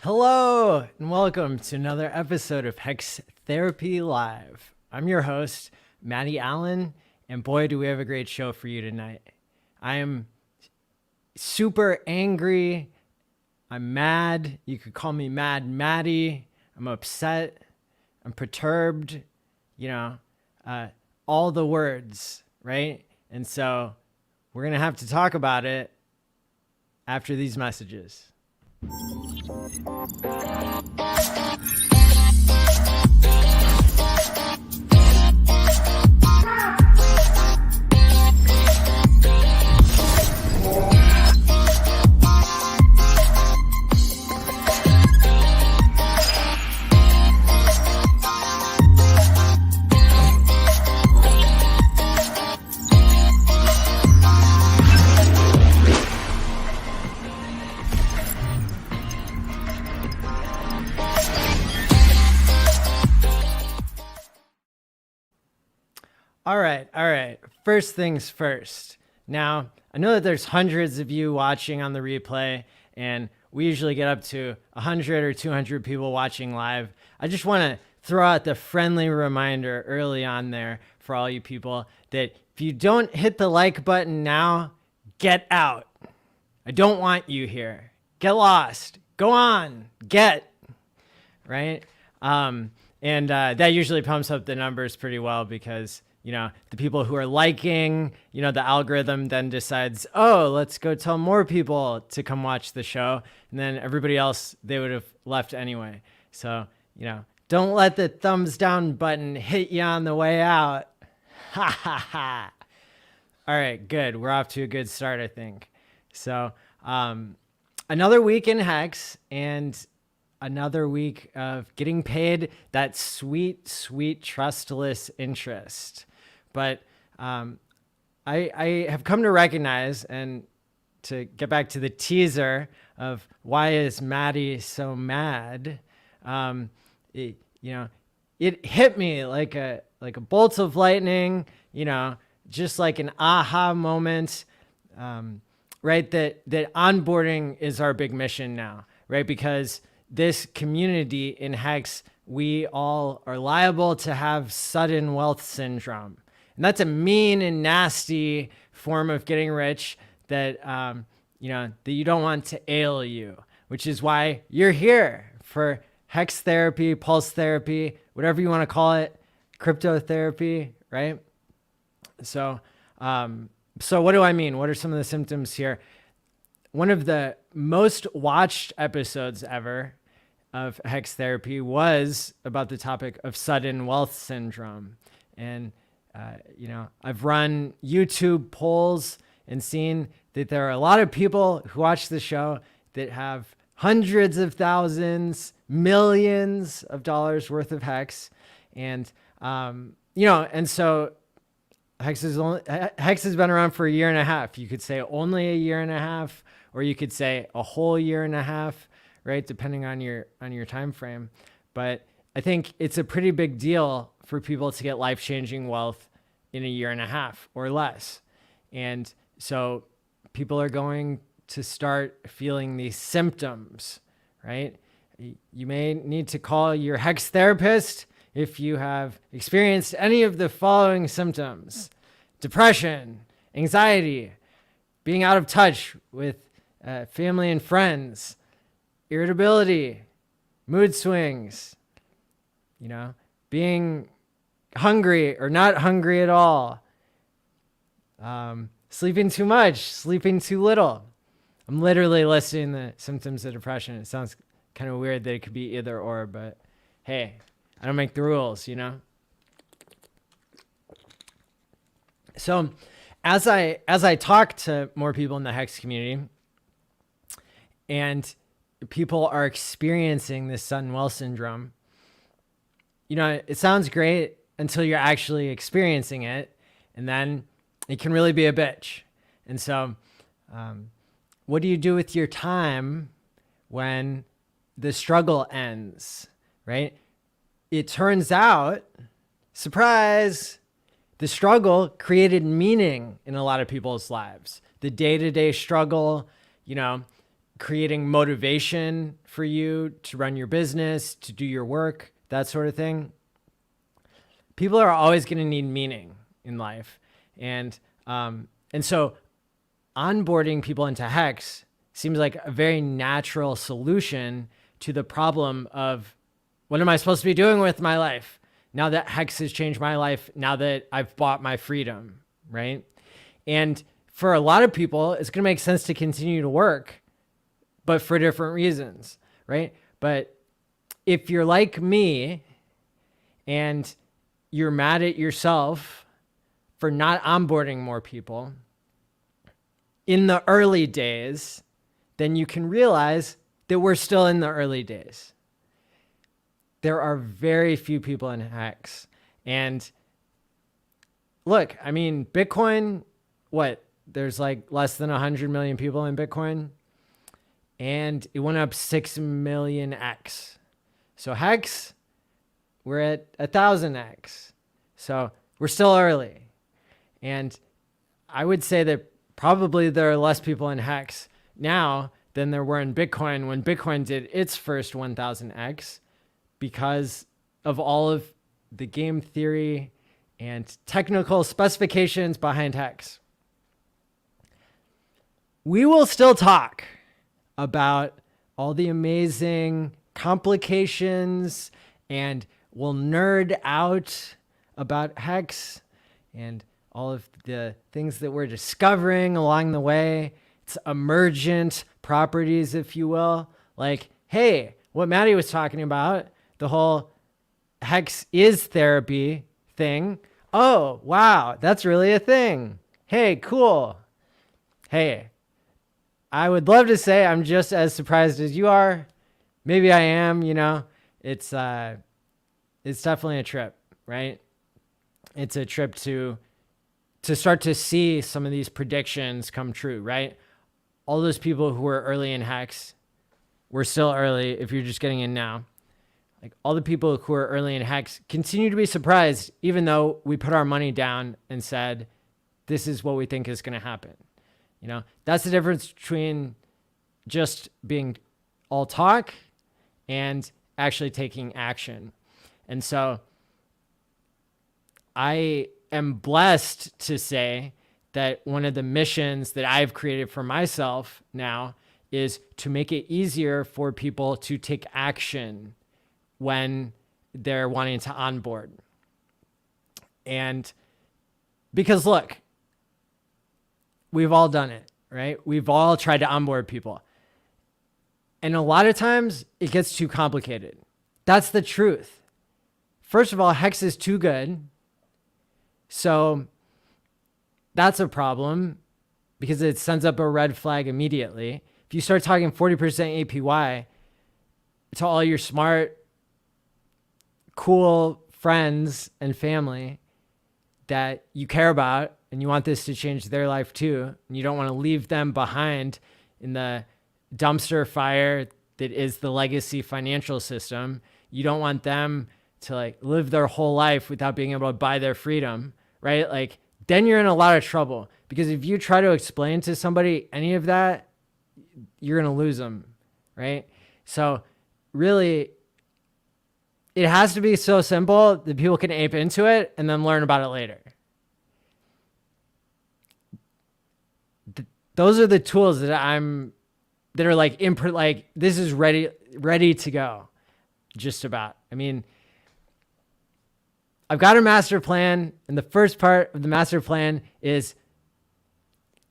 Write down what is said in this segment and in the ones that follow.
Hello, and welcome to another episode of HEX Therapy Live. I'm your host, Maddie ALLin, and boy, do we have a great show for you tonight. I am super angry. I'm mad. You could call me Mad Maddie. I'm upset. I'm perturbed. All the words, right? And so we're going to have to talk about it after these messages. All right. First things first. Now, I know that there's hundreds of you watching on the replay, and we usually get up to 100 or 200 people watching live. I just want to throw out the friendly reminder early on there for all you people that if you don't hit the like button now, get out. I don't want you here. Get lost. Go on. Right? That usually pumps up the numbers pretty well because the people who are liking, the algorithm then decides, oh, let's go tell more people to come watch the show. And then everybody else, they would have left anyway. So, don't let the thumbs down button hit you on the way out. Ha ha ha. All right, good. We're off to a good start, I think. So, another week in HEX and another week of getting paid that sweet, sweet trustless interest. But I have come to recognize, and to get back to the teaser of why is Maddie so mad, it hit me like a bolt of lightning, just like an aha moment, right? That onboarding is our big mission now, right? Because this community in HEX, we all are liable to have sudden wealth syndrome. And that's a mean and nasty form of getting rich that, that you don't want to ail you, which is why you're here for HEX therapy, pulse therapy, whatever you want to call it, cryptotherapy, right? So what do I mean? What are some of the symptoms here? One of the most watched episodes ever of HEX therapy was about the topic of sudden wealth syndrome. And I've run YouTube polls and seen that there are a lot of people who watch the show that have hundreds of thousands, millions of dollars worth of HEX. And, and so HEX has been around for a year and a half. You could say only a year and a half, or you could say a whole year and a half, right? Depending on your time frame. But I think it's a pretty big deal for people to get life-changing wealth in a year and a half or less. And so people are going to start feeling these symptoms, right? You may need to call your HEX therapist if you have experienced any of the following symptoms: depression, anxiety, being out of touch with family and friends, irritability, mood swings, being hungry or not hungry at all, sleeping too much, sleeping too little. I'm literally listing the symptoms of depression. It sounds kind of weird that it could be either or, but hey, I don't make the rules, So as I talk to more people in the HEX community and people are experiencing this sudden wealth syndrome, it sounds great until you're actually experiencing it, and then it can really be a bitch. And so what do you do with your time when the struggle ends, right? It turns out, surprise, the struggle created meaning in a lot of people's lives. The day-to-day struggle, creating motivation for you to run your business, to do your work, that sort of thing. People are always going to need meaning in life. And so onboarding people into HEX seems like a very natural solution to the problem of, what am I supposed to be doing with my life now that HEX has changed my life, now that I've bought my freedom, right? And for a lot of people, it's going to make sense to continue to work, but for different reasons, right? But if you're like me and you're mad at yourself for not onboarding more people in the early days, then you can realize that we're still in the early days. There are very few people in HEX. And look, I mean, Bitcoin, there's like less than 100 million people in Bitcoin, and it went up 6 millionx. So HEX, we're at 1,000x. So we're still early. And I would say that probably there are less people in HEX now than there were in Bitcoin when Bitcoin did its first 1,000x, because of all of the game theory and technical specifications behind HEX. We will still talk about all the amazing complications, and we'll nerd out about HEX and all of the things that we're discovering along the way. It's emergent properties, if you will. Like, hey, what Maddie was talking about, the whole HEX is therapy thing. Oh, wow, that's really a thing. Hey, cool. Hey, I would love to say I'm just as surprised as you are. Maybe I am, it's definitely a trip, right? It's a trip to start to see some of these predictions come true, right? All those people who were early in HEX, we're still early if you're just getting in now. Like, all the people who are early in HEX continue to be surprised, even though we put our money down and said, this is what we think is going to happen. That's the difference between just being all talk and actually taking action. And so I am blessed to say that one of the missions that I've created for myself now is to make it easier for people to take action when they're wanting to onboard. And because look, we've all done it, right? We've all tried to onboard people. And a lot of times it gets too complicated. That's the truth. First of all, HEX is too good. So that's a problem because it sends up a red flag immediately. If you start talking 40% APY to all your smart, cool friends and family that you care about, and you want this to change their life too, and you don't want to leave them behind in the dumpster fire that is the legacy financial system. You don't want them to live their whole life without being able to buy their freedom, right? Then you're in a lot of trouble, because if you try to explain to somebody any of that, you're going to lose them, right? So really, it has to be so simple that people can ape into it and then learn about it later. Those are the tools that are this is ready to go, just about. I mean, I've got a master plan, and the first part of the master plan is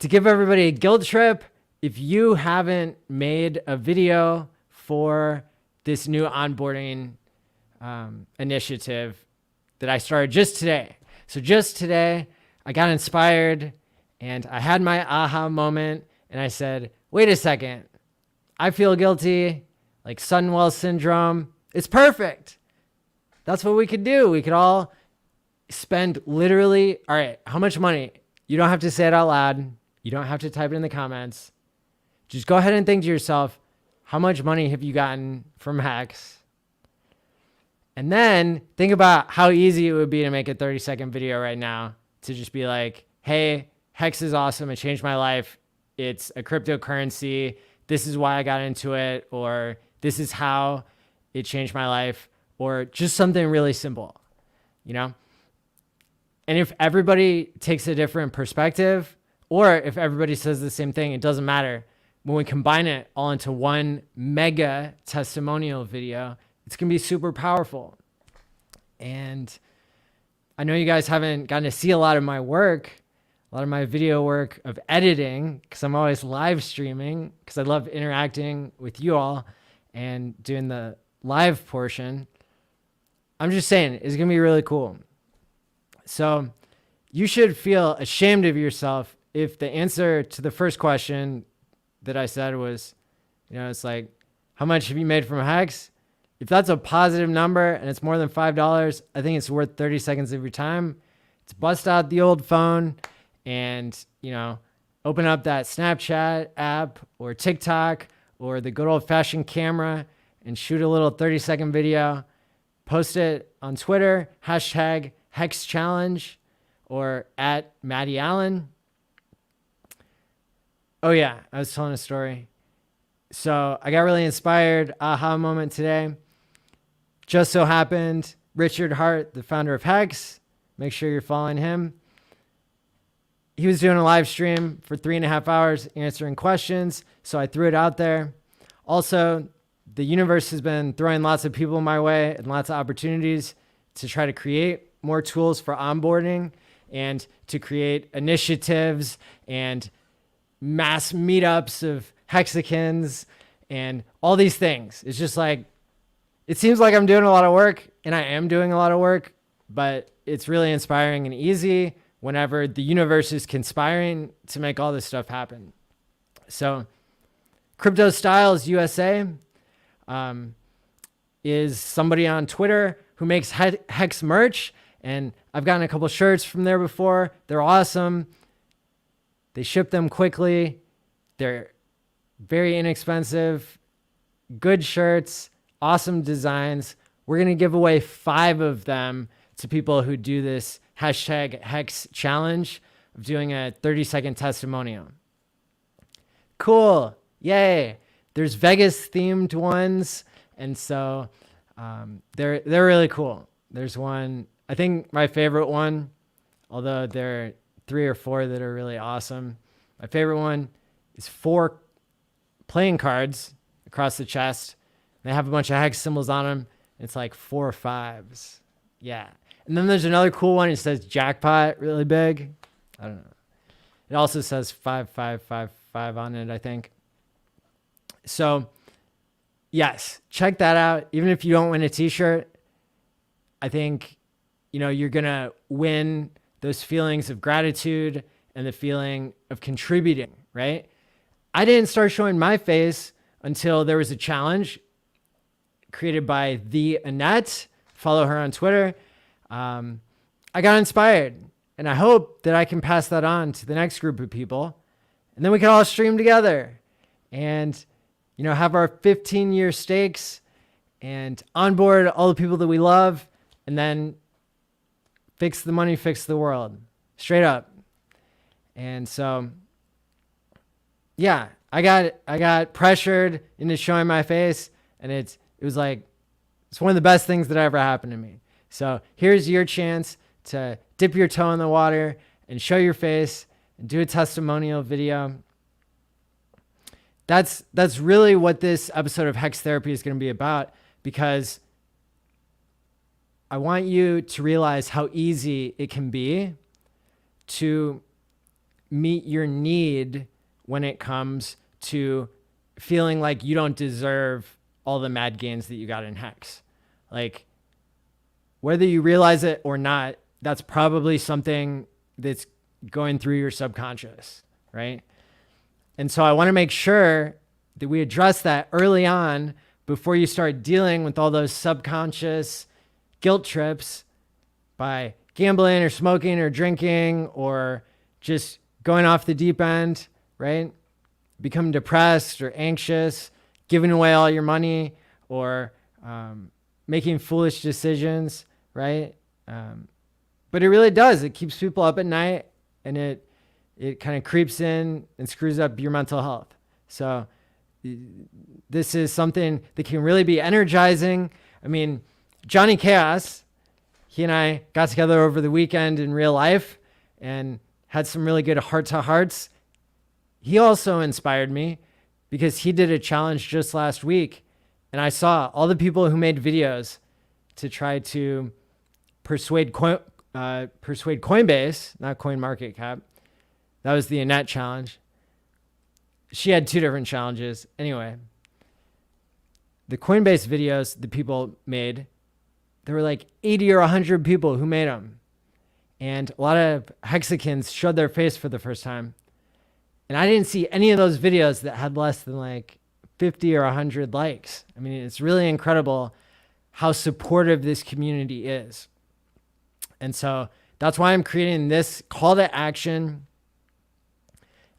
to give everybody a guilt trip. If you haven't made a video for this new onboarding initiative that I started just today. So just today, I got inspired and I had my aha moment, and I said, wait a second, I feel guilty, like Sunwell syndrome. It's perfect. That's what we could do. We could all spend literally, all right, how much money? You don't have to say it out loud. You don't have to type it in the comments. Just go ahead and think to yourself, how much money have you gotten from HEX? And then think about how easy it would be to make a 30-second video right now to just be like, hey, HEX is awesome. It changed my life. It's a cryptocurrency this is why I got into it, or this is how it changed my life, or just something really simple, you know? And if everybody takes a different perspective, or if everybody says the same thing, it doesn't matter. When we combine it all into one mega testimonial video, it's going to be super powerful. And I know you guys haven't gotten to see a lot of my work, a lot of my video work of editing, because I'm always live streaming, because I love interacting with you all and doing the live portion. I'm just saying, it's going to be really cool. So you should feel ashamed of yourself if the answer to the first question that I said was, you know, it's like, how much have you made from HEX? If that's a positive number and it's more than $5, I think it's worth 30 seconds of your time. It's bust out the old phone and, you know, open up that Snapchat app or TikTok or the good old fashioned camera and shoot a little 30-second video, post it on Twitter, hashtag HEX Challenge or at Maddie ALLin. Oh yeah, I was telling a story. So I got really inspired, aha moment today. Just so happened, Richard Hart, the founder of HEX, make sure you're following him. He was doing a live stream for 3.5 hours answering questions. So I threw it out there. Also, the universe has been throwing lots of people my way and lots of opportunities to try to create more tools for onboarding and to create initiatives and mass meetups of Hexicans and all these things. It's just like, it seems like I'm doing a lot of work, and I am doing a lot of work, but it's really inspiring and easy whenever the universe is conspiring to make all this stuff happen. So Crypto Styles USA is somebody on Twitter who makes HEX merch, and I've gotten a couple shirts from there before. They're awesome. They ship them quickly. They're very inexpensive, good shirts, awesome designs. We're going to give away 5 of them to people who do this hashtag HEX challenge of doing a 30-second testimonial. Cool. Yay. There's Vegas themed ones. And so they're really cool. There's one, I think my favorite one, although there are 3 or 4 that are really awesome. My favorite one is 4 playing cards across the chest. They have a bunch of HEX symbols on them. It's like 4 5s. Yeah. And then there's another cool one. It says jackpot really big. I don't know. It also says 5555 on it, I think. So yes, check that out. Even if you don't win a t-shirt, I think, you know, you're going to win those feelings of gratitude and the feeling of contributing, right? I didn't start showing my face until there was a challenge created by the Annette. Follow her on Twitter. I got inspired, and I hope that I can pass that on to the next group of people, and then we can all stream together and, you know, have our 15-year stakes and onboard all the people that we love, and then fix the money, fix the world, straight up. And so, yeah, I got pressured into showing my face, and it was like, it's one of the best things that ever happened to me. So here's your chance to dip your toe in the water and show your face and do a testimonial video. That's really what this episode of HEX Therapy is going to be about, because I want you to realize how easy it can be to meet your need when it comes to feeling like you don't deserve all the mad gains that you got in HEX. Like, whether you realize it or not, that's probably something that's going through your subconscious, right? And so I want to make sure that we address that early on before you start dealing with all those subconscious guilt trips by gambling or smoking or drinking or just going off the deep end, right? Become depressed or anxious, giving away all your money, or making foolish decisions, right? But it really does. It keeps people up at night, and it kind of creeps in and screws up your mental health. So this is something that can really be energizing. I mean, Johnny Chaos, he and I got together over the weekend in real life and had some really good heart-to-hearts. He also inspired me because he did a challenge just last week, and I saw all the people who made videos to try to persuade Coinbase, not CoinMarketCap. That was the Annette challenge. She had 2 different challenges. Anyway, the Coinbase videos the people made, there were like 80 or 100 people who made them. And a lot of Hexicans showed their face for the first time. And I didn't see any of those videos that had less than like 50 or 100 likes. I mean, it's really incredible how supportive this community is. And so that's why I'm creating this call to action.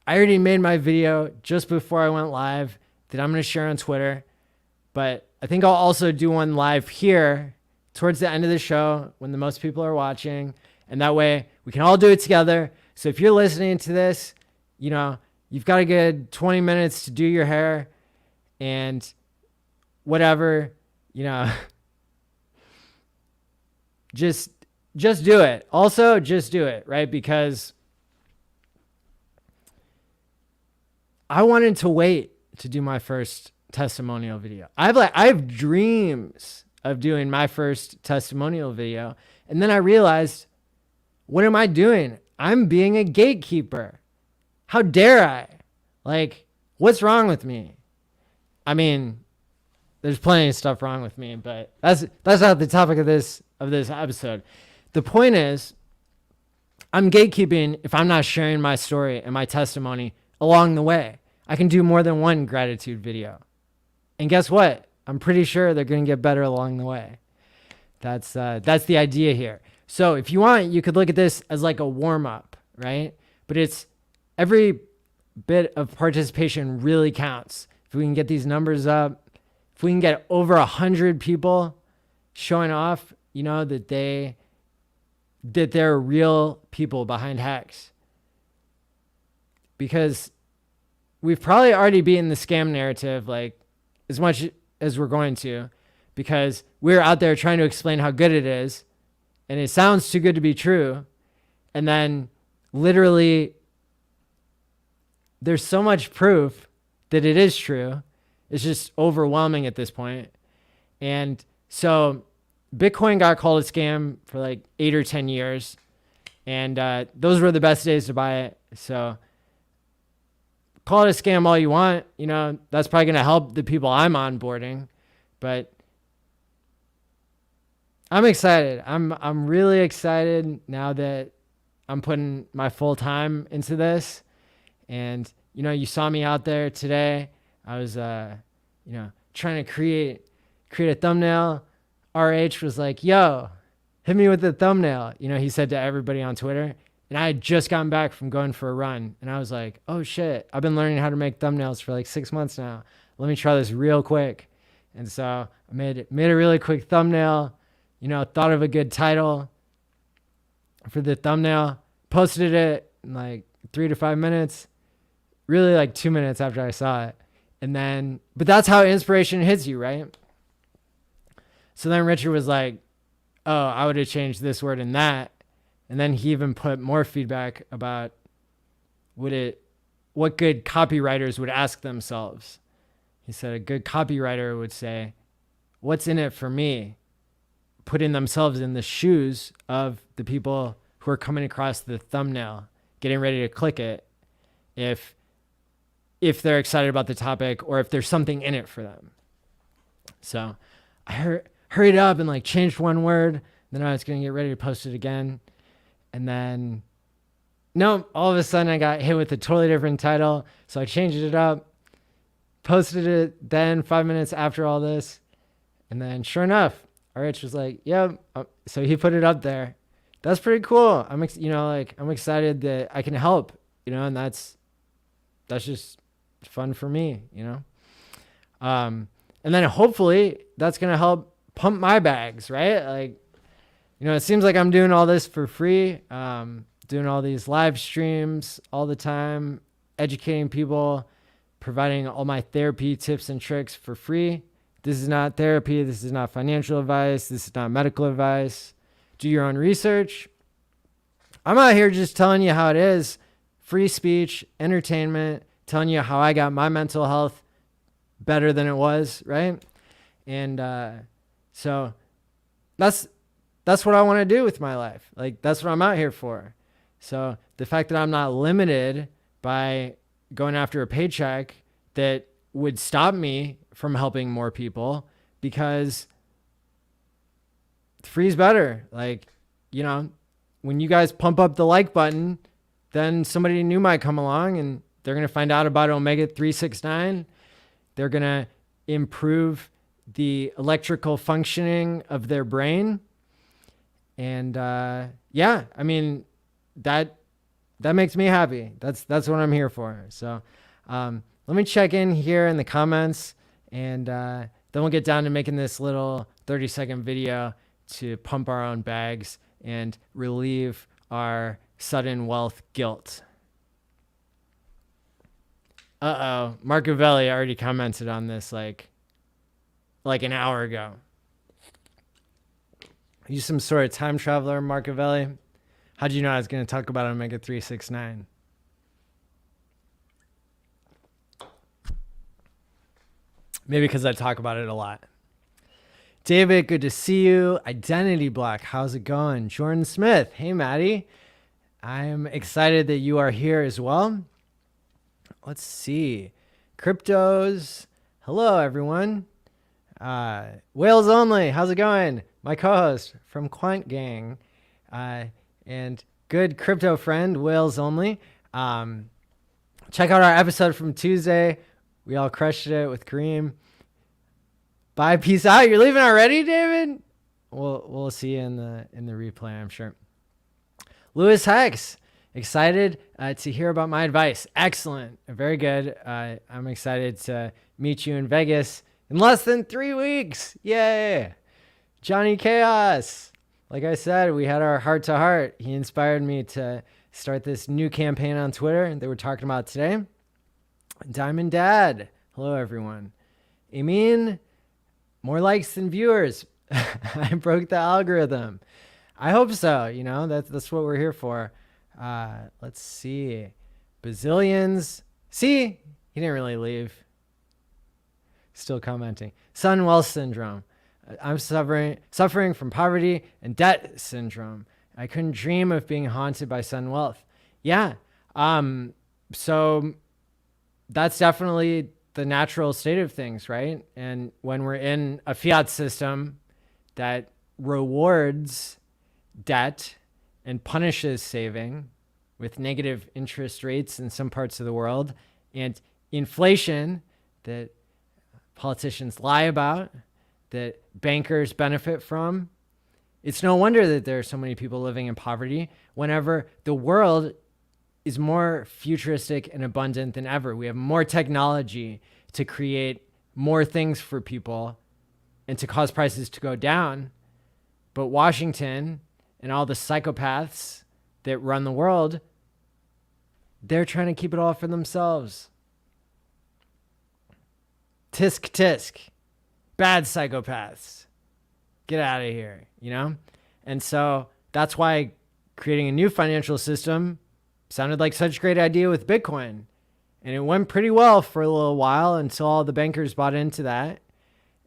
I already made my video just before I went live that I'm going to share on Twitter. But I think I'll also do one live here towards the end of the show when the most people are watching. And that way we can all do it together. So if you're listening to this, you know, you've got a good 20 minutes to do your hair and whatever, you know, just do it. Also, just do it, right? Because I wanted to wait to do my first testimonial video. I have dreams of doing my first testimonial video. And then I realized, what am I doing? I'm being a gatekeeper. How dare I? Like, what's wrong with me? I mean, there's plenty of stuff wrong with me, but that's not the topic of this episode. The point is, I'm gatekeeping if I'm not sharing my story and my testimony along the way. I can do more than one gratitude video. And guess what? I'm pretty sure they're going to get better along the way. That's the idea here. So if you want, you could look at this as like a warm-up, right? But it's every bit of participation really counts. If we can get these numbers up, if we can get over 100 people showing off, you know, that they're real people behind HEX. Because we've probably already beaten the scam narrative, like as much as we're going to, because we're out there trying to explain how good it is. And it sounds too good to be true. And then literally there's so much proof that it is true. It's just overwhelming at this point. And so Bitcoin got called a scam for like 8 or 10 years. And those were the best days to buy it. So call it a scam all you want. You know, that's probably going to help the people I'm onboarding. But I'm excited. I'm really excited now that I'm putting my full time into this. And, you know, you saw me out there today. I was, you know, trying to create a thumbnail. RH was like, yo, hit me with the thumbnail. You know, he said to everybody on Twitter. And I had just gotten back from going for a run. And I was like, oh shit, I've been learning how to make thumbnails for like 6 months now. Let me try this real quick. And so I made a really quick thumbnail, you know, thought of a good title for the thumbnail, posted it in like 3 to 5 minutes, really like 2 minutes after I saw it. And then, but that's how inspiration hits you, right? So then Richard was like, oh, I would have changed this word and that. And then he even put more feedback about what good copywriters would ask themselves. He said a good copywriter would say, what's in it for me? Putting themselves in the shoes of the people who are coming across the thumbnail, getting ready to click it, if they're excited about the topic or if there's something in it for them. So I hurried up and like changed one word. Then I was going to get ready to post it again. And then, no, all of a sudden I got hit with a totally different title. So I changed it up, posted it then 5 minutes after all this. And then sure enough, RH was like, yep. So he put it up there. That's pretty cool. I'm excited that I can help, you know, and that's just fun for me, you know? And then hopefully that's going to help pump my bags, right? Like, you know, it seems like I'm doing all this for free, doing all these live streams all the time, educating people, providing all my therapy tips and tricks for free. This is not therapy. This is not financial advice. This is not medical advice. Do your own research. I'm out here just telling you how it is. Free speech, entertainment, telling you how I got my mental health better than it was, right? And so that's what I want to do with my life. Like, that's what I'm out here for. So the fact that I'm not limited by going after a paycheck that would stop me from helping more people, because free is better. Like, you know, when you guys pump up the like button, then somebody new might come along and they're going to find out about Omega 369. They're going to improve the electrical functioning of their brain. And yeah, I mean, that makes me happy. That's what I'm here for. So let me check in here in the comments, and then we'll get down to making this little 30-second video to pump our own bags and relieve our sudden wealth guilt. Marcovelli already commented on this like an hour ago. Are you some sort of time traveler, Marcovelli? How'd you know I was going to talk about Omega 369? Maybe because I talk about it a lot. David, good to see you. Identity Black, how's it going? Jordan Smith, hey, Maddie. I'm excited that you are here as well. Let's see. Cryptos, hello, everyone. Whales Only, how's it going? My co-host from Quant Gang. And good crypto friend, Whales Only. Check out our episode from Tuesday. We all crushed it with Kareem. Bye, peace out. You're leaving already, David? We'll see you in the replay, I'm sure. Lewis Hex, excited to hear about my advice. Excellent, very good. I'm excited to meet you in Vegas in less than 3 weeks. Yay! Johnny Chaos. Like I said, we had our heart to heart. He inspired me to start this new campaign on Twitter that we're talking about today. Diamond Dad. Hello, everyone. Emin, more likes than viewers. I broke the algorithm. I hope so. You know, that's what we're here for. Let's see. Bazillions. See, he didn't really leave. Still commenting. Sun Wealth Syndrome. I'm suffering from poverty and debt syndrome. I couldn't dream of being haunted by sudden wealth. Yeah. So that's definitely the natural state of things, right? And when we're in a fiat system that rewards debt and punishes saving with negative interest rates in some parts of the world, and inflation that politicians lie about, that bankers benefit from, it's no wonder that there are so many people living in poverty whenever the world is more futuristic and abundant than ever. We have more technology to create more things for people and to cause prices to go down. But Washington and all the psychopaths that run the world, they're trying to keep it all for themselves. Tisk tisk. Bad psychopaths. Get out of here, you know? And so that's why creating a new financial system sounded like such a great idea with Bitcoin. And it went pretty well for a little while until all the bankers bought into that.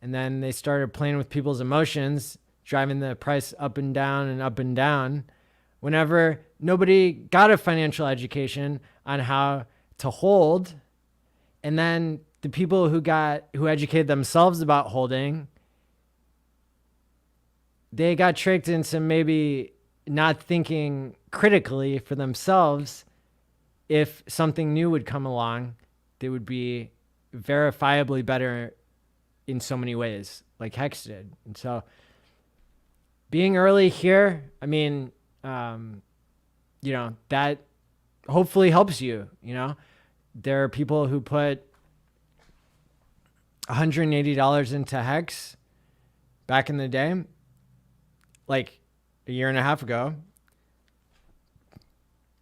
And then they started playing with people's emotions, driving the price up and down and up and down, whenever nobody got a financial education on how to hold. And then the people who educated themselves about holding, they got tricked into maybe not thinking critically for themselves. If something new would come along, they would be verifiably better in so many ways, like HEX did. And so being early here, I mean, you know, that hopefully helps you. You know, there are people who put $180 into HEX back in the day, like a year and a half ago.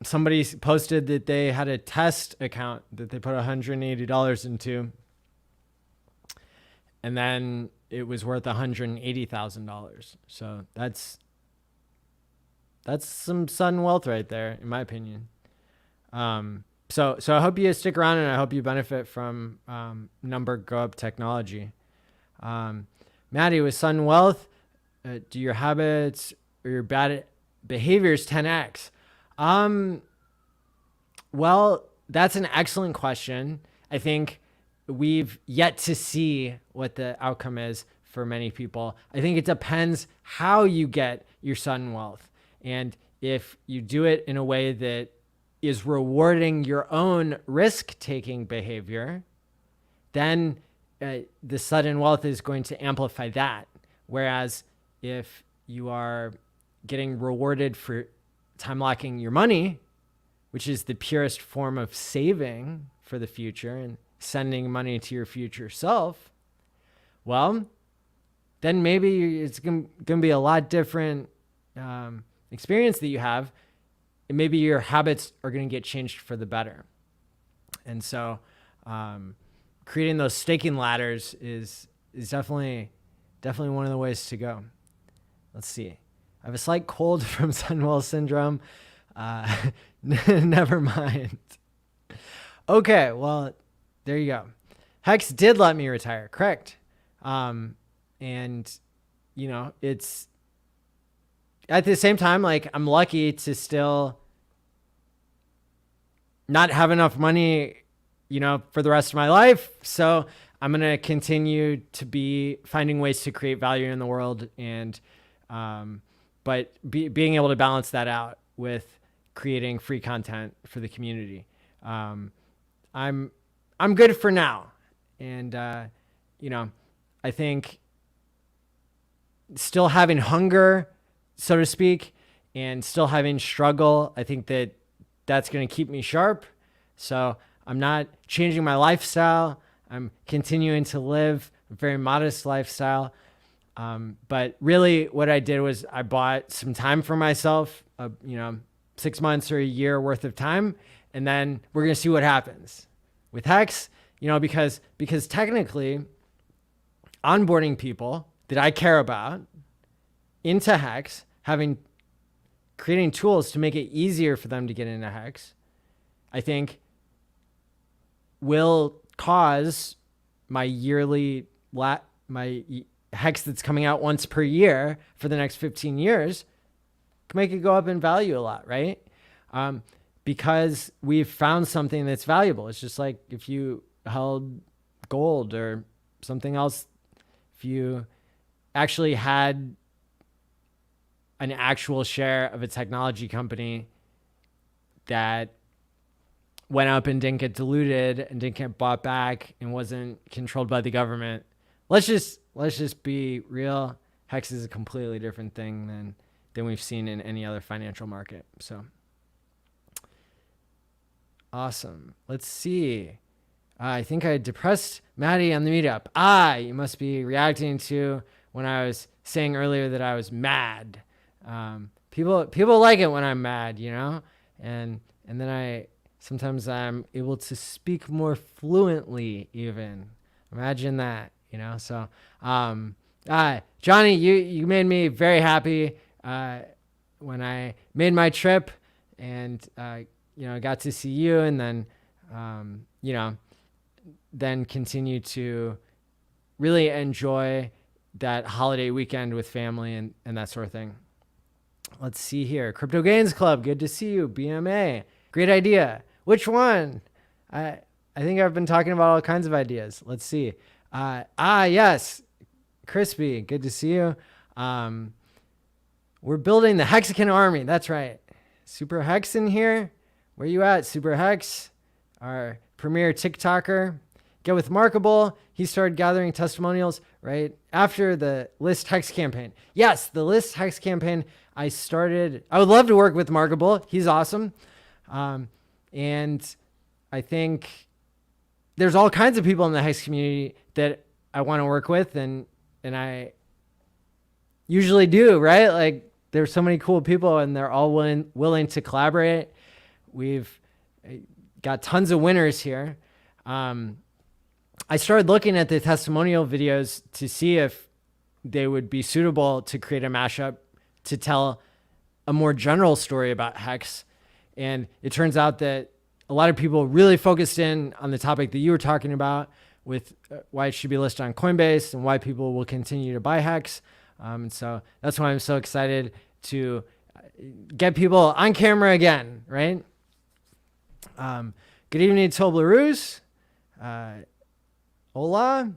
somebody posted that they had a test account that they put $180 into, and then it was worth $180,000. So that's some sudden wealth right there, in my opinion. So I hope you stick around, and I hope you benefit from number go up technology. Maddie, with sudden wealth, do your habits or your bad behaviors 10x? Well, that's an excellent question. I think we've yet to see what the outcome is for many people. I think it depends how you get your sudden wealth. And if you do it in a way that is rewarding your own risk-taking behavior, then the sudden wealth is going to amplify that. Whereas if you are getting rewarded for time locking your money, which is the purest form of saving for the future and sending money to your future self, well, then maybe it's going to be a lot different experience that you have. And maybe your habits are going to get changed for the better. And so creating those staking ladders is definitely one of the ways to go. Let's see. I have a slight cold from Sunwell syndrome. Never mind. Okay, well, there you go. HEX did let me retire, correct? And, it's at the same time, like, I'm lucky to still not have enough money, for the rest of my life. So I'm going to continue to be finding ways to create value in the world, and, but being able to balance that out with creating free content for the community. I'm good for now. And, I think still having hunger, so to speak, and still having struggle, I think that's going to keep me sharp. So I'm not changing my lifestyle. I'm continuing to live a very modest lifestyle. But really what I did was I bought some time for myself, 6 months or a year worth of time. And then we're going to see what happens with HEX, because technically onboarding people that I care about into HEX, creating tools to make it easier for them to get into HEX, I think will cause my my HEX that's coming out once per year for the next 15 years, make it go up in value a lot, right? Because we've found something that's valuable. It's just like if you held gold or something else, if you actually had an actual share of a technology company that went up and didn't get diluted and didn't get bought back and wasn't controlled by the government. Let's just be real. HEX is a completely different thing than we've seen in any other financial market. So awesome. Let's see. I think I depressed Maddie on the meetup. You must be reacting to when I was saying earlier that I was mad. People like it when I'm mad, and then sometimes I'm able to speak more fluently even. Imagine that, so, Johnny, you made me very happy, when I made my trip and, got to see you, and then, then continue to really enjoy that holiday weekend with family and that sort of thing. Let's see here. Crypto Gains Club. Good to see you. BMA. Great idea. Which one? I think I've been talking about all kinds of ideas. Let's see. Yes. Crispy. Good to see you. We're building the Hexagon army. That's right. Super Hex in here. Where you at, Super Hex? Our premier TikToker. Get with Markable. He started gathering testimonials right after the List Hex campaign. Yes, the List Hex campaign. I would love to work with Markable. He's awesome. And I think there's all kinds of people in the Hex community that I want to work with, and I usually do, right? Like, there's so many cool people, and they're all willing to collaborate. we've got tons of winners here. I started looking at the testimonial videos to see if they would be suitable to create a mashup to tell a more general story about HEX. And it turns out that a lot of people really focused in on the topic that you were talking about with why it should be listed on Coinbase and why people will continue to buy HEX. And so that's why I'm so excited to get people on camera again, right? Good evening, Tobleruz. Hola.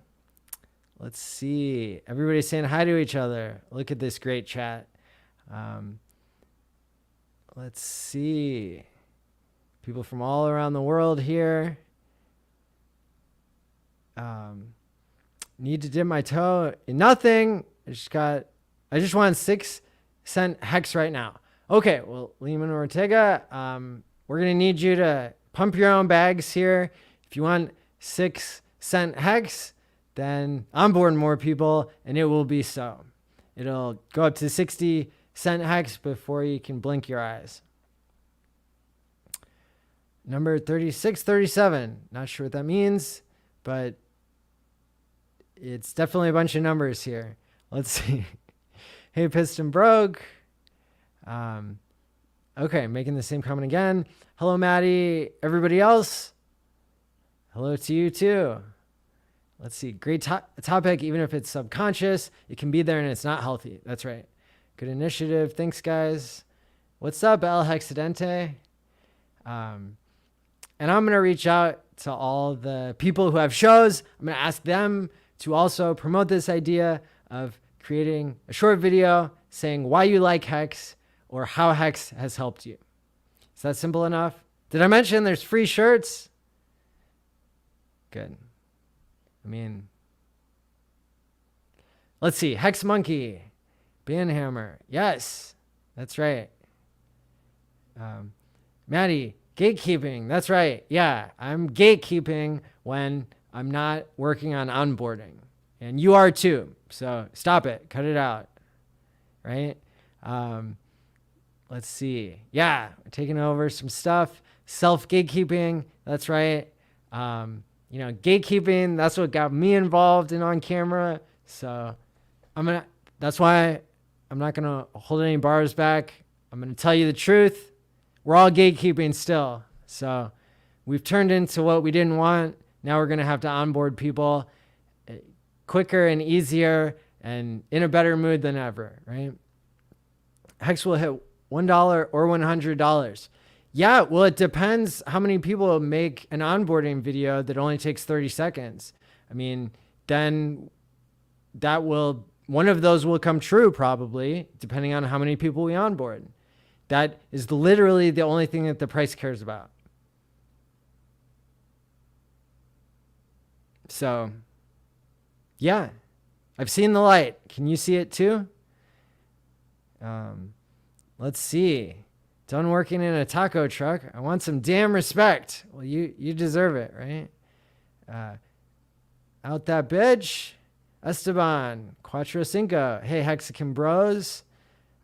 Let's see. Everybody's saying hi to each other. Look at this great chat. Let's see. People from all around the world here. Need to dip my toe in nothing. I just want 6-cent HEX right now. Okay, well, Lehman Ortega, we're going to need you to pump your own bags here. If you want 6-cent HEX, then onboard more people, and it will be so. It'll go up to 60-cent HEX before you can blink your eyes. Number 3637. Not sure what that means, but it's definitely a bunch of numbers here. Let's see. Hey, Piston Broke. Okay, making the same comment again. Hello, Maddie. Everybody else? Hello to you too. Let's see. Great topic, even if it's subconscious. It can be there and it's not healthy. That's right. Good initiative. Thanks, guys. What's up, El Hexidente? And I'm going to reach out to all the people who have shows. I'm going to ask them to also promote this idea of creating a short video saying why you like HEX or how HEX has helped you. Is that simple enough? Did I mention there's free shirts? Good. I mean, let's see. Hex Monkey, Banhammer. Yes, that's right. Maddie, gatekeeping. That's right. Yeah, I'm gatekeeping when I'm not working on onboarding. And you are too. So stop it. Cut it out. Right? Let's see. Yeah, taking over some stuff. Self-gatekeeping. That's right. Gatekeeping, that's what got me involved in on camera. So that's why I'm not going to hold any bars back. I'm going to tell you the truth. We're all gatekeeping still. So we've turned into what we didn't want. Now we're going to have to onboard people quicker and easier and in a better mood than ever, right? HEX will hit $1 or $100. Yeah, well, it depends how many people make an onboarding video that only takes 30 seconds. I mean, then one of those will come true probably, depending on how many people we onboard. That is literally the only thing that the price cares about. So, yeah, I've seen the light. Can you see it too? Let's see. Done working in a taco truck. I want some damn respect. Well, you deserve it, right? Out that bitch. Esteban, Cuatro Cinco. Hey, Hexagon Bros.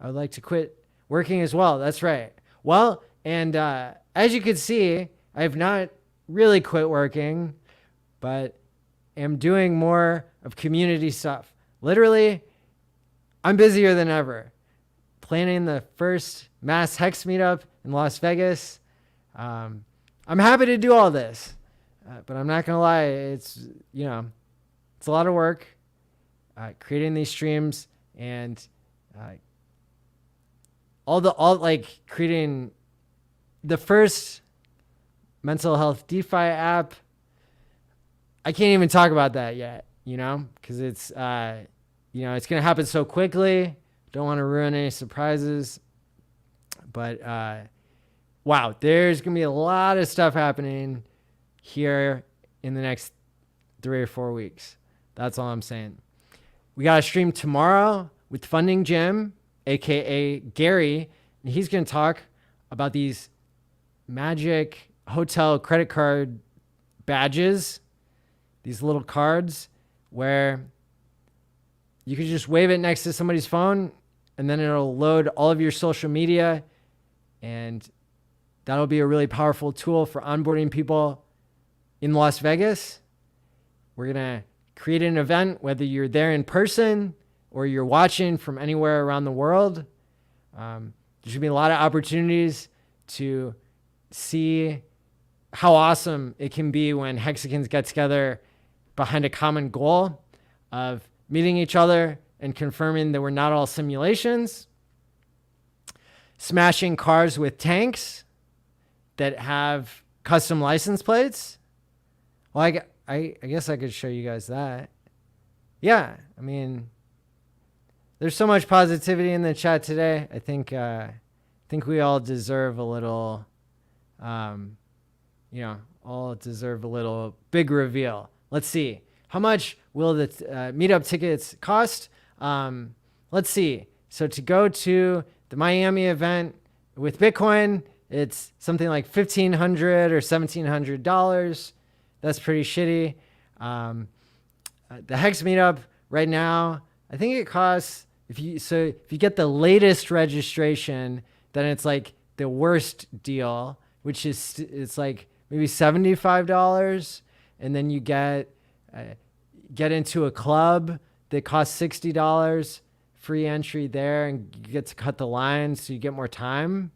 I would like to quit working as well. That's right. Well, and as you can see, I have not really quit working, but am doing more of community stuff. Literally, I'm busier than ever. Planning the first mass HEX meetup in Las Vegas. I'm happy to do all this, but I'm not going to lie. It's a lot of work creating these streams and creating the first mental health DeFi app. I can't even talk about that yet, because it's, it's going to happen so quickly. Don't want to ruin any surprises. But, wow, there's going to be a lot of stuff happening here in the next 3 or 4 weeks. That's all I'm saying. We got a stream tomorrow with Funding Jim, a.k.a. Gary. And he's going to talk about these magic hotel credit card badges, these little cards where you can just wave it next to somebody's phone and then it'll load all of your social media and That'll be a really powerful tool for onboarding people in Las Vegas. We're going to create an event, whether you're there in person or you're watching from anywhere around the world. There's going to be a lot of opportunities to see how awesome it can be when Hexicans get together behind a common goal of meeting each other and confirming that we're not all simulations, smashing cars with tanks that have custom license plates. Well, I guess I could show you guys that. Yeah, I mean, there's so much positivity in the chat today. I think we all deserve a little, all deserve a little big reveal. Let's see. How much will the meetup tickets cost? Let's see. So to go to the Miami event with Bitcoin, it's something like $1,500 or $1,700. That's pretty shitty. The Hex meetup right now, I think it costs, if you get the latest registration, then it's like the worst deal, which is it's like maybe $75, and then you get into a club that costs $60, free entry there, and you get to cut the line, so you get more time.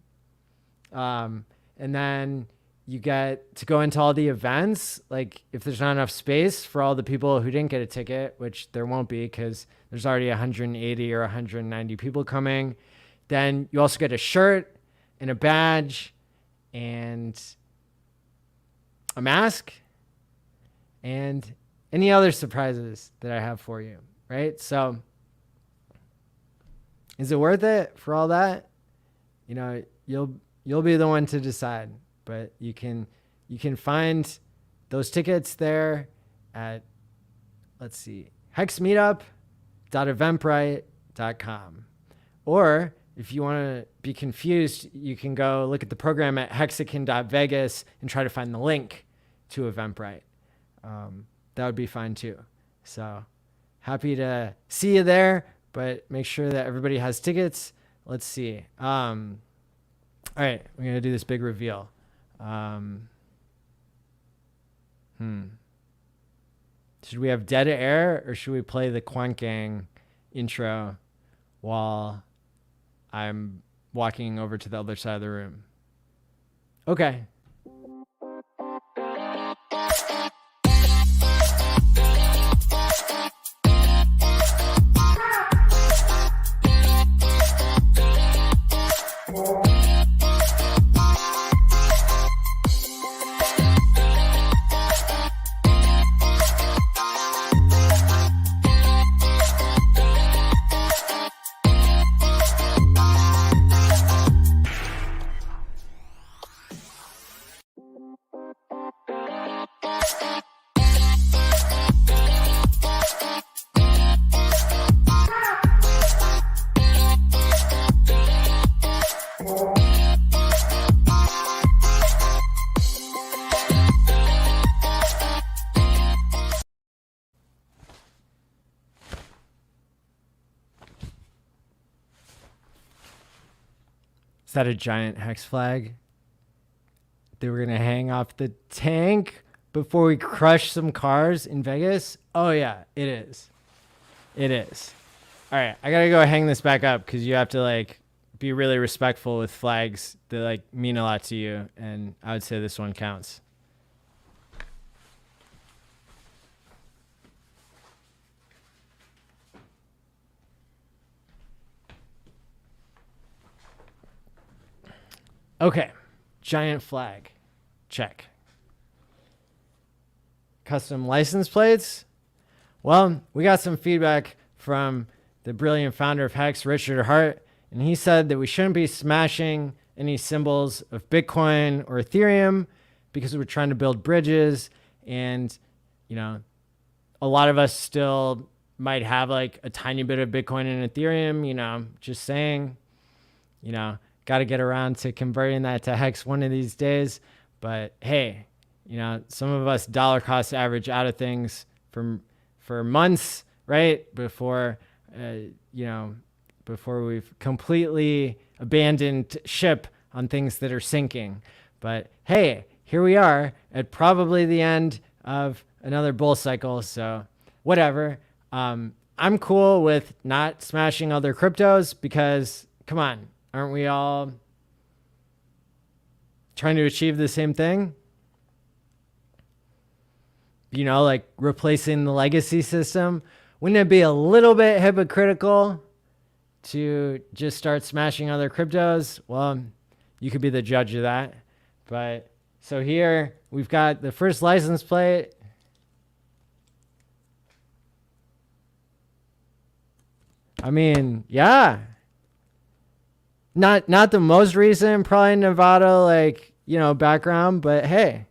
And then you get to go into all the events. Like if there's not enough space for all the people who didn't get a ticket, which there won't be because there's already 180 or 190 people coming, then you also get a shirt and a badge and a mask and any other surprises that I have for you, right? So is it worth it for all that? You'll be the one to decide, but you can find those tickets there at, let's see, hexmeetup.eventbrite.com. Or if you want to be confused, you can go look at the program at hexican.vegas and try to find the link to Eventbrite. That would be fine too. So happy to see you there, but make sure that everybody has tickets. Let's see. All right, we're going to do this big reveal. Should we have dead air or should we play the Quant Gang intro while I'm walking over to the other side of the room? Okay. Is that a giant hex flag that we're going to hang off the tank before we crush some cars in Vegas? Oh, yeah, it is. It is. All right, I got to go hang this back up because you have to, be really respectful with flags that, mean a lot to you, and I would say this one counts. Okay, giant flag, check. Custom license plates. Well, we got some feedback from the brilliant founder of HEX, Richard Hart, and he said that we shouldn't be smashing any symbols of Bitcoin or Ethereum because we're trying to build bridges, and a lot of us still might have a tiny bit of Bitcoin and Ethereum, just saying, got to get around to converting that to HEX one of these days. But hey, some of us dollar cost average out of things for months, right? Before we've completely abandoned ship on things that are sinking. But hey, here we are at probably the end of another bull cycle. So whatever. I'm cool with not smashing other cryptos because, come on, aren't we all trying to achieve the same thing? You know, like replacing the legacy system. Wouldn't it be a little bit hypocritical to just start smashing other cryptos? Well, you could be the judge of that. But so here we've got the first license plate. I mean, yeah. Not the most recent, probably Nevada, like, you know, background, but hey,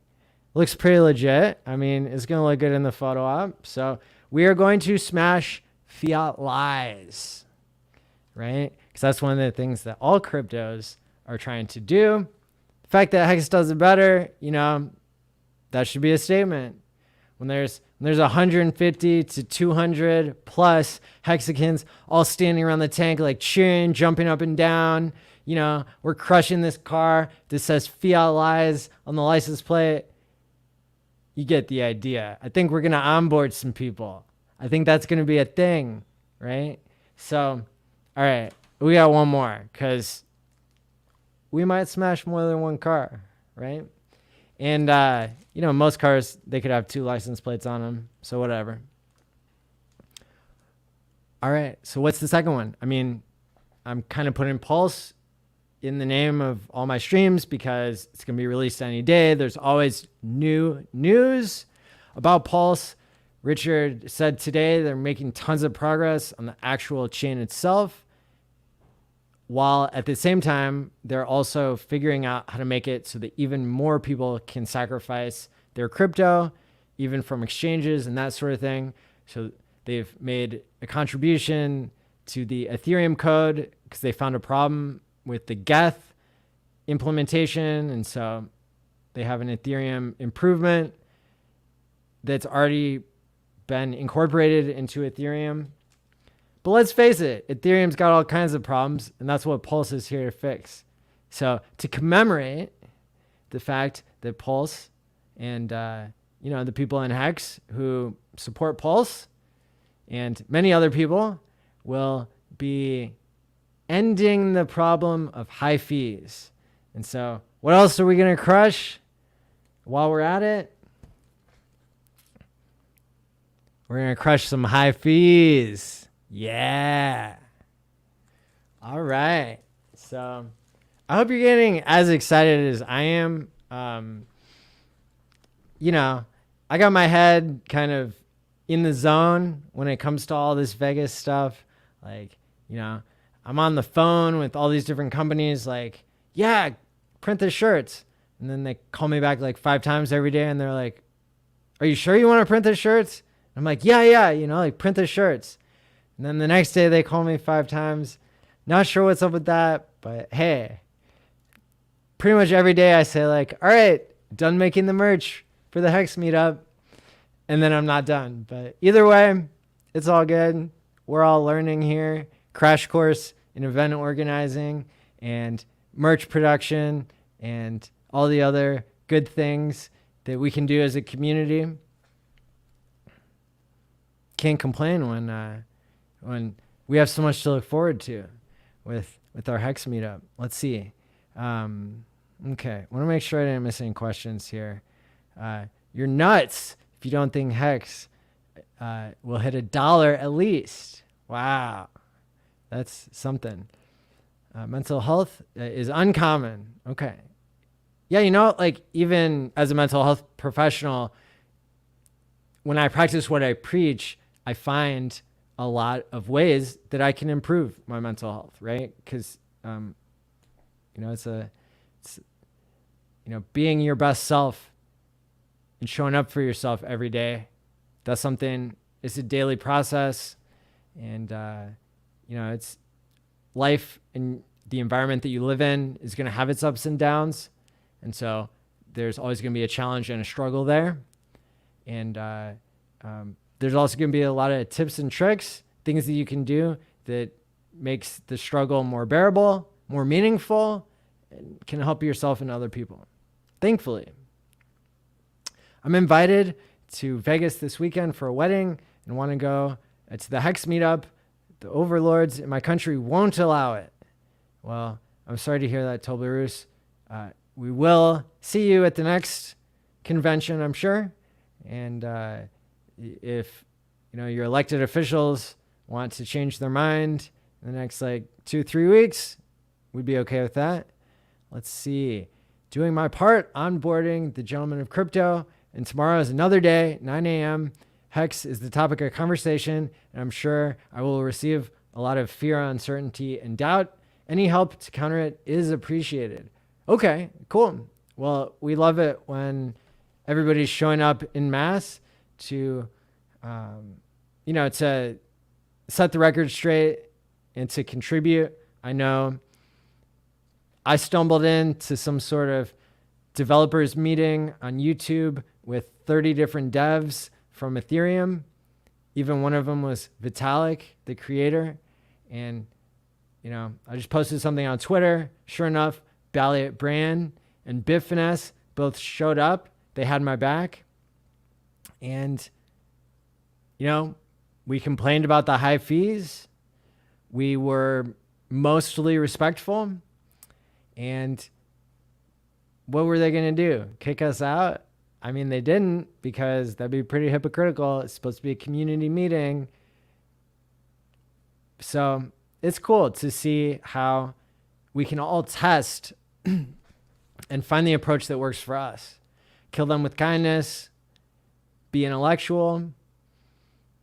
looks pretty legit. I mean, it's going to look good in the photo op. So we are going to smash fiat lies, right? Because that's one of the things that all cryptos are trying to do. The fact that HEX does it better, you know, that should be a statement. When there's 150 to 200 plus hexagons all standing around the tank, like cheering, jumping up and down. You know, we're crushing this car that says fiat lies on the license plate. You get the idea. I think we're going to onboard some people. I think that's going to be a thing, right? So, all right, we got one more because we might smash more than one car, right? And, you know, most cars, they could have 2 license plates on them. So whatever. All right. So what's the second one? I mean, I'm kind of putting Pulse in the name of all my streams because it's going to be released any day. There's always new news about Pulse. Richard said today they're making tons of progress on the actual chain itself, while at the same time, they're also figuring out how to make it so that even more people can sacrifice their crypto, even from exchanges and that sort of thing. So they've made a contribution to the Ethereum code because they found a problem with the Geth implementation. And so they have an Ethereum improvement that's already been incorporated into Ethereum. But let's face it, Ethereum's got all kinds of problems, and that's what Pulse is here to fix. So to commemorate the fact that Pulse and you know, the people in HEX who support Pulse and many other people will be ending the problem of high fees. And so what else are we going to crush while we're at it? We're going to crush some high fees. Yeah. All right. So I hope you're getting as excited as I am. You know, I got my head kind of in the zone when it comes to all this Vegas stuff. Like, you know, I'm on the phone with all these different companies like, yeah, print the shirts. And then they call me back like 5 times every day and they're like, are you sure you want to print the shirts? I'm like, yeah, you know, like print the shirts. And then the next day they call me 5 times. Not sure what's up with that, but hey, pretty much every day I say like, all right, done making the merch for the HEX meetup. And then I'm not done. But either way, it's all good. We're all learning here. Crash course in event organizing and merch production and all the other good things that we can do as a community. Can't complain when we have so much to look forward to with our HEX meetup. Let's see. Okay, I want to make sure I didn't miss any questions here. You're nuts if you don't think HEX will hit $1 at least. Wow, that's something. Mental health is uncommon. Okay. Yeah, you know, like even as a mental health professional, when I practice what I preach, I find a lot of ways that I can improve my mental health, right? Because, you know, it's you know, being your best self and showing up for yourself every day. That's something, it's a daily process. And, you know, it's life and the environment that you live in is going to have its ups and downs. And so there's always going to be a challenge and a struggle there. And there's also going to be a lot of tips and tricks, things that you can do that makes the struggle more bearable, more meaningful, and can help yourself and other people. Thankfully, I'm invited to Vegas this weekend for a wedding and want to go to the HEX meetup. The overlords in my country won't allow it. Well, I'm sorry to hear that, Toblerus. We will see you at the next convention, I'm sure. And if your elected officials want to change their mind in the next 2-3 weeks, we'd be okay with that. Let's see. Doing my part, onboarding the gentleman of crypto. And tomorrow is another day, 9 a.m. HEX is the topic of conversation. And I'm sure I will receive a lot of fear, uncertainty, and doubt. Any help to counter it is appreciated. Okay, cool. Well, we love it when everybody's showing up in mass to, to set the record straight and to contribute. I know I stumbled into some sort of developers meeting on YouTube with 30 different devs from Ethereum. Even one of them was Vitalik, the creator. And, I just posted something on Twitter. Sure enough, Balliot Brand and Bitfinesse both showed up. They had my back. And, we complained about the high fees. We were mostly respectful. And what were they going to do? Kick us out? I mean, they didn't, because that'd be pretty hypocritical. It's supposed to be a community meeting. So it's cool to see how we can all test and find the approach that works for us. Kill them with kindness, be intellectual.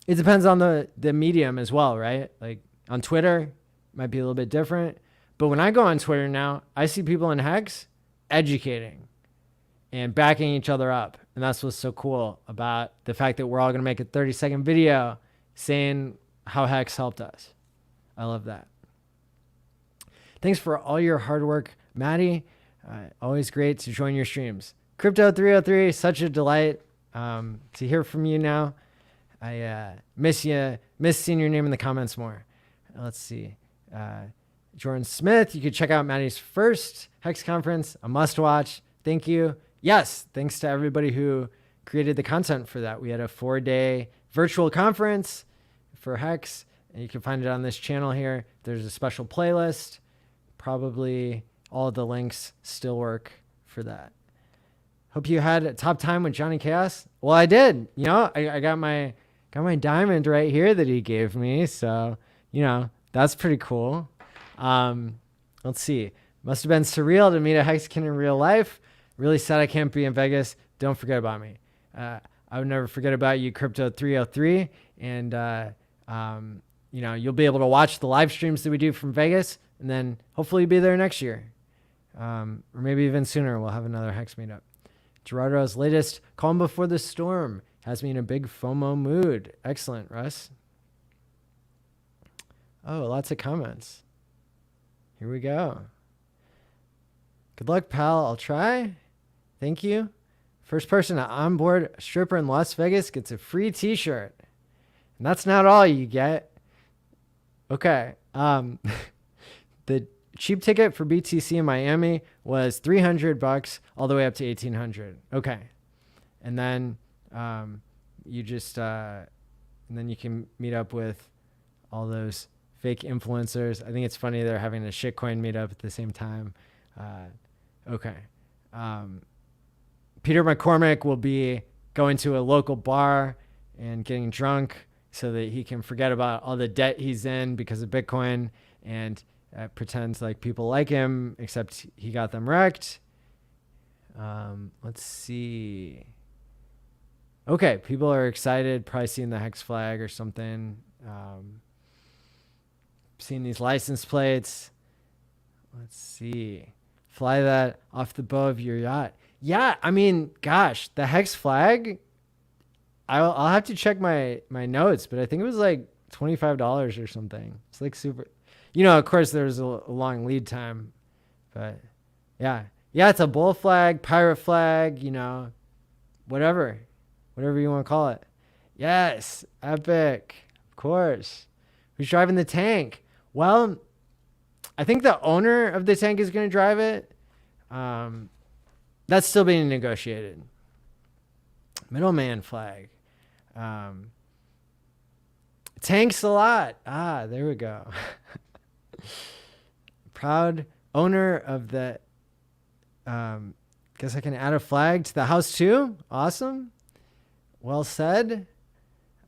It depends on the medium as well, right? Like on Twitter, it might be a little bit different. But when I go on Twitter now, I see people in HEX educating and backing each other up. And that's what's so cool about the fact that we're all going to make a 30-second video saying how HEX helped us. I love that. Thanks for all your hard work, Maddie. Always great to join your streams. Crypto 303, such a delight to hear from you now. I miss seeing your name in the comments more. Let's see. Jordan Smith, you could check out Maddie's first HEX conference, a must watch. Thank you. Yes, thanks to everybody who created the content for that. We had a 4-day virtual conference for HEX, and you can find it on this channel here. There's a special playlist. Probably all of the links still work for that. Hope you had a top time with Johnny Chaos. Well, I did. I got my diamond right here that he gave me. So, that's pretty cool. Let's see. Must have been surreal to meet a Hexagon in real life. Really sad I can't be in Vegas. Don't forget about me. I would never forget about you, Crypto 303. And, you'll be able to watch the live streams that we do from Vegas, and then hopefully be there next year. Or maybe even sooner. We'll have another HEX meetup. Gerardo's latest Calm Before the Storm has me in a big FOMO mood. Excellent, Russ. Oh, lots of comments. Here we go. Good luck, pal. I'll try. Thank you. First person to onboard a stripper in Las Vegas gets a free t-shirt. And that's not all you get. Okay. The cheap ticket for BTC in Miami was $300 all the way up to $1,800. Okay. And then you can meet up with all those fake influencers. I think it's funny they're having a shitcoin meetup at the same time. Okay. Peter McCormick will be going to a local bar and getting drunk so that he can forget about all the debt he's in because of Bitcoin, and pretends like people like him, except he got them wrecked. Let's see. Okay, people are excited, probably seeing the HEX flag or something. Seeing these license plates. Let's see. Fly that off the bow of your yacht. Yeah, I mean, gosh, the HEX flag, I'll have to check my notes, but I think it was like $25 or something. It's like super, of course there's a long lead time, but yeah, it's a bull flag, pirate flag, whatever you want to call it. Yes, epic, of course. Who's driving the tank? Well, I think the owner of the tank is going to drive it, That's still being negotiated. Middleman flag. Tanks a lot. There we go. Proud owner of the, guess I can add a flag to the house too. Awesome. Well said.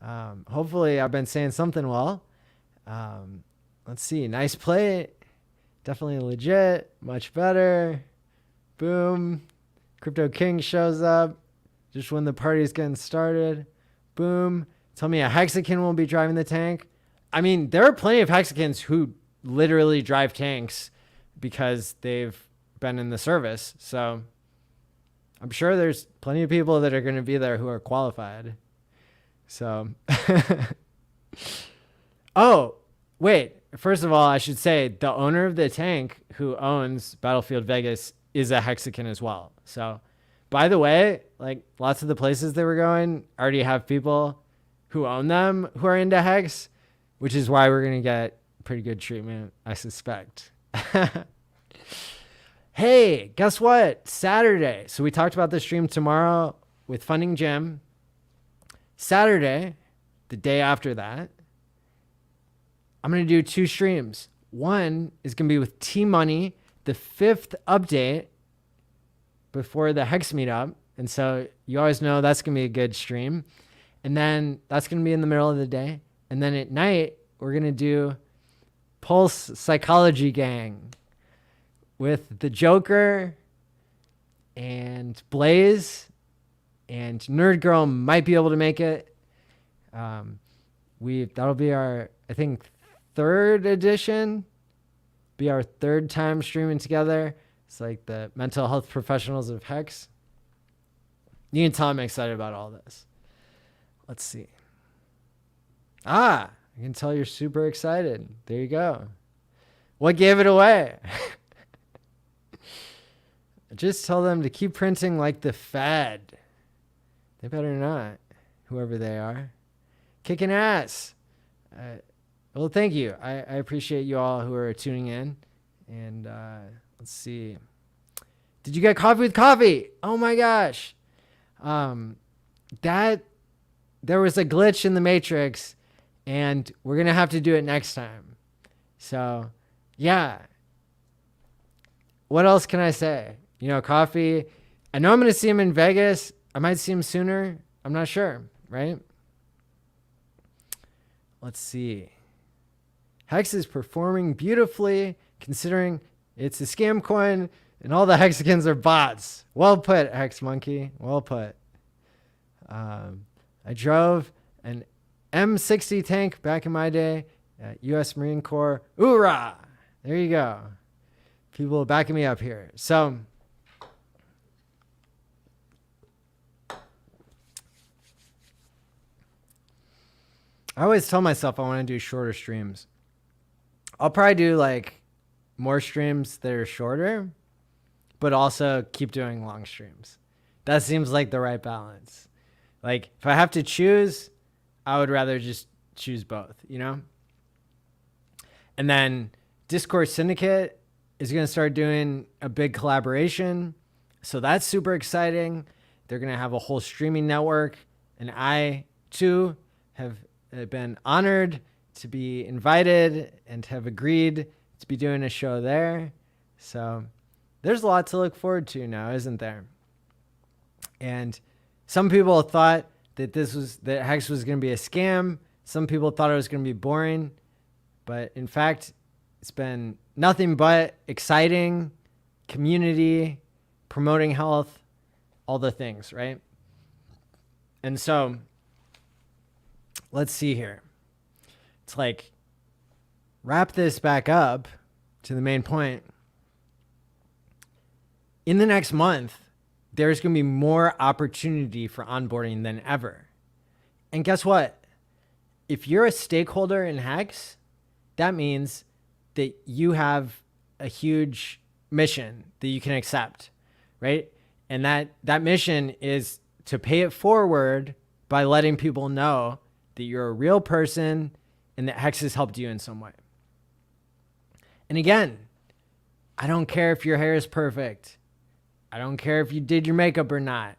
Hopefully I've been saying something well. Let's see. Nice play. Definitely legit. Much better. Boom. Crypto King shows up just when the party's getting started. Boom. Tell me a Hexagon will be driving the tank. I mean, there are plenty of Hexagons who literally drive tanks because they've been in the service. So I'm sure there's plenty of people that are going to be there who are qualified. So, oh, wait. First of all, I should say the owner of the tank who owns Battlefield Vegas is a Hexagon as well. So, by the way, like lots of the places they were going already have people who own them who are into Hex, which is why we're going to get pretty good treatment, I suspect. Hey, guess what? Saturday. So we talked about the stream tomorrow with Funding Jim. Saturday, the day after that, I'm going to do 2 streams. One is going to be with T-Money, the 5th update before the Hex meetup. And so you always know that's going to be a good stream. And then that's going to be in the middle of the day. And then at night, we're going to do Pulse Psychology Gang with the Joker and Blaze, and Nerd Girl might be able to make it. That'll be our, I think, 3rd edition, be our 3rd time streaming together. It's like the mental health professionals of Hex. You can tell I'm excited about all this. Let's see. I can tell you're super excited. There you go. What gave it away? Just tell them to keep printing like the Fed. They better not, whoever they are. Kicking ass. Well, thank you. I appreciate you all who are tuning in. And let's see. Did you get coffee with coffee? Oh my gosh. There was a glitch in the Matrix, and we're going to have to do it next time. So, yeah. What else can I say? Coffee. I know I'm going to see him in Vegas. I might see him sooner. I'm not sure, right? Let's see. Hex is performing beautifully, considering it's a scam coin and all the Hexagons are bots. Well put, Hex Monkey. Well put. I drove an M60 tank back in my day at U.S. Marine Corps. Hoorah! There you go. People are backing me up here. So, I always tell myself I want to do shorter streams. I'll probably do like more streams that are shorter, but also keep doing long streams. That seems like the right balance. Like if I have to choose, I would rather just choose both, And then Discord Syndicate is going to start doing a big collaboration. So that's super exciting. They're going to have a whole streaming network. And I, too, have been honored to be invited and have agreed to be doing a show there. So there's a lot to look forward to now, isn't there? And some people thought that that Hex was going to be a scam. Some people thought it was going to be boring. But in fact, it's been nothing but exciting, community, promoting health, all the things, right? And so let's see here. It's like wrap this back up to the main point. In the next month, there's going to be more opportunity for onboarding than ever. And guess what? If you're a stakeholder in Hex, that means that you have a huge mission that you can accept, right? And that mission is to pay it forward by letting people know that you're a real person and that Hex has helped you in some way. And again, I don't care if your hair is perfect. I don't care if you did your makeup or not.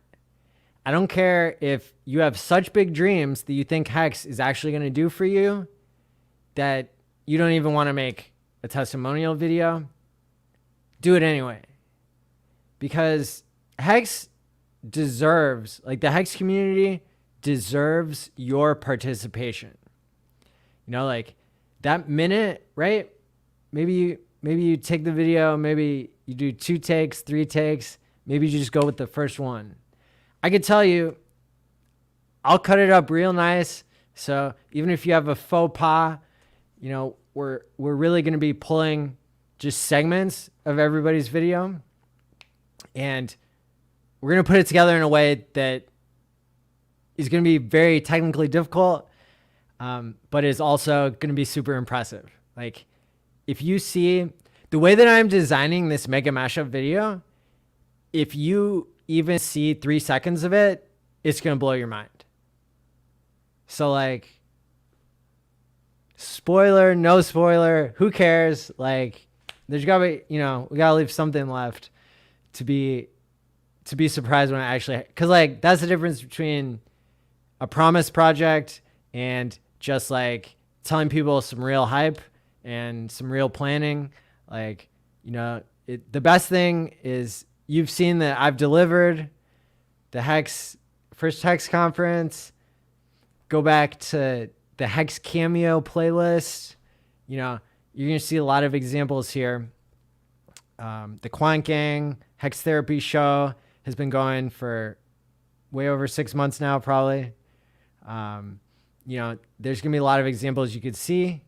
I don't care if you have such big dreams that you think HEX is actually going to do for you that you don't even want to make a testimonial video. Do it anyway. Because HEX deserves, like the HEX community deserves your participation. You know, like that minute, right? Maybe you take the video, maybe you do 2 takes, 3 takes, maybe you just go with the first one. I could tell you, I'll cut it up real nice. So even if you have a faux pas, you know, we're really going to be pulling just segments of everybody's video, and we're going to put it together in a way that is going to be very technically difficult, but is also going to be super impressive. Like if you see the way that I'm designing this mega mashup video, if you even see 3 seconds of it, it's going to blow your mind. So like, spoiler, no spoiler, who cares? Like there's gotta be, you know, we gotta leave something left to be surprised when I actually, cause like that's the difference between a promise project and just like telling people some real hype and some real planning. Like, you know, the best thing is you've seen that I've delivered the first HEX conference. Go back to the HEX Cameo playlist. You know, you're going to see a lot of examples here. The Quant Gang HEX Therapy show has been going for way over 6 months now, probably. You know, there's going to be a lot of examples you could see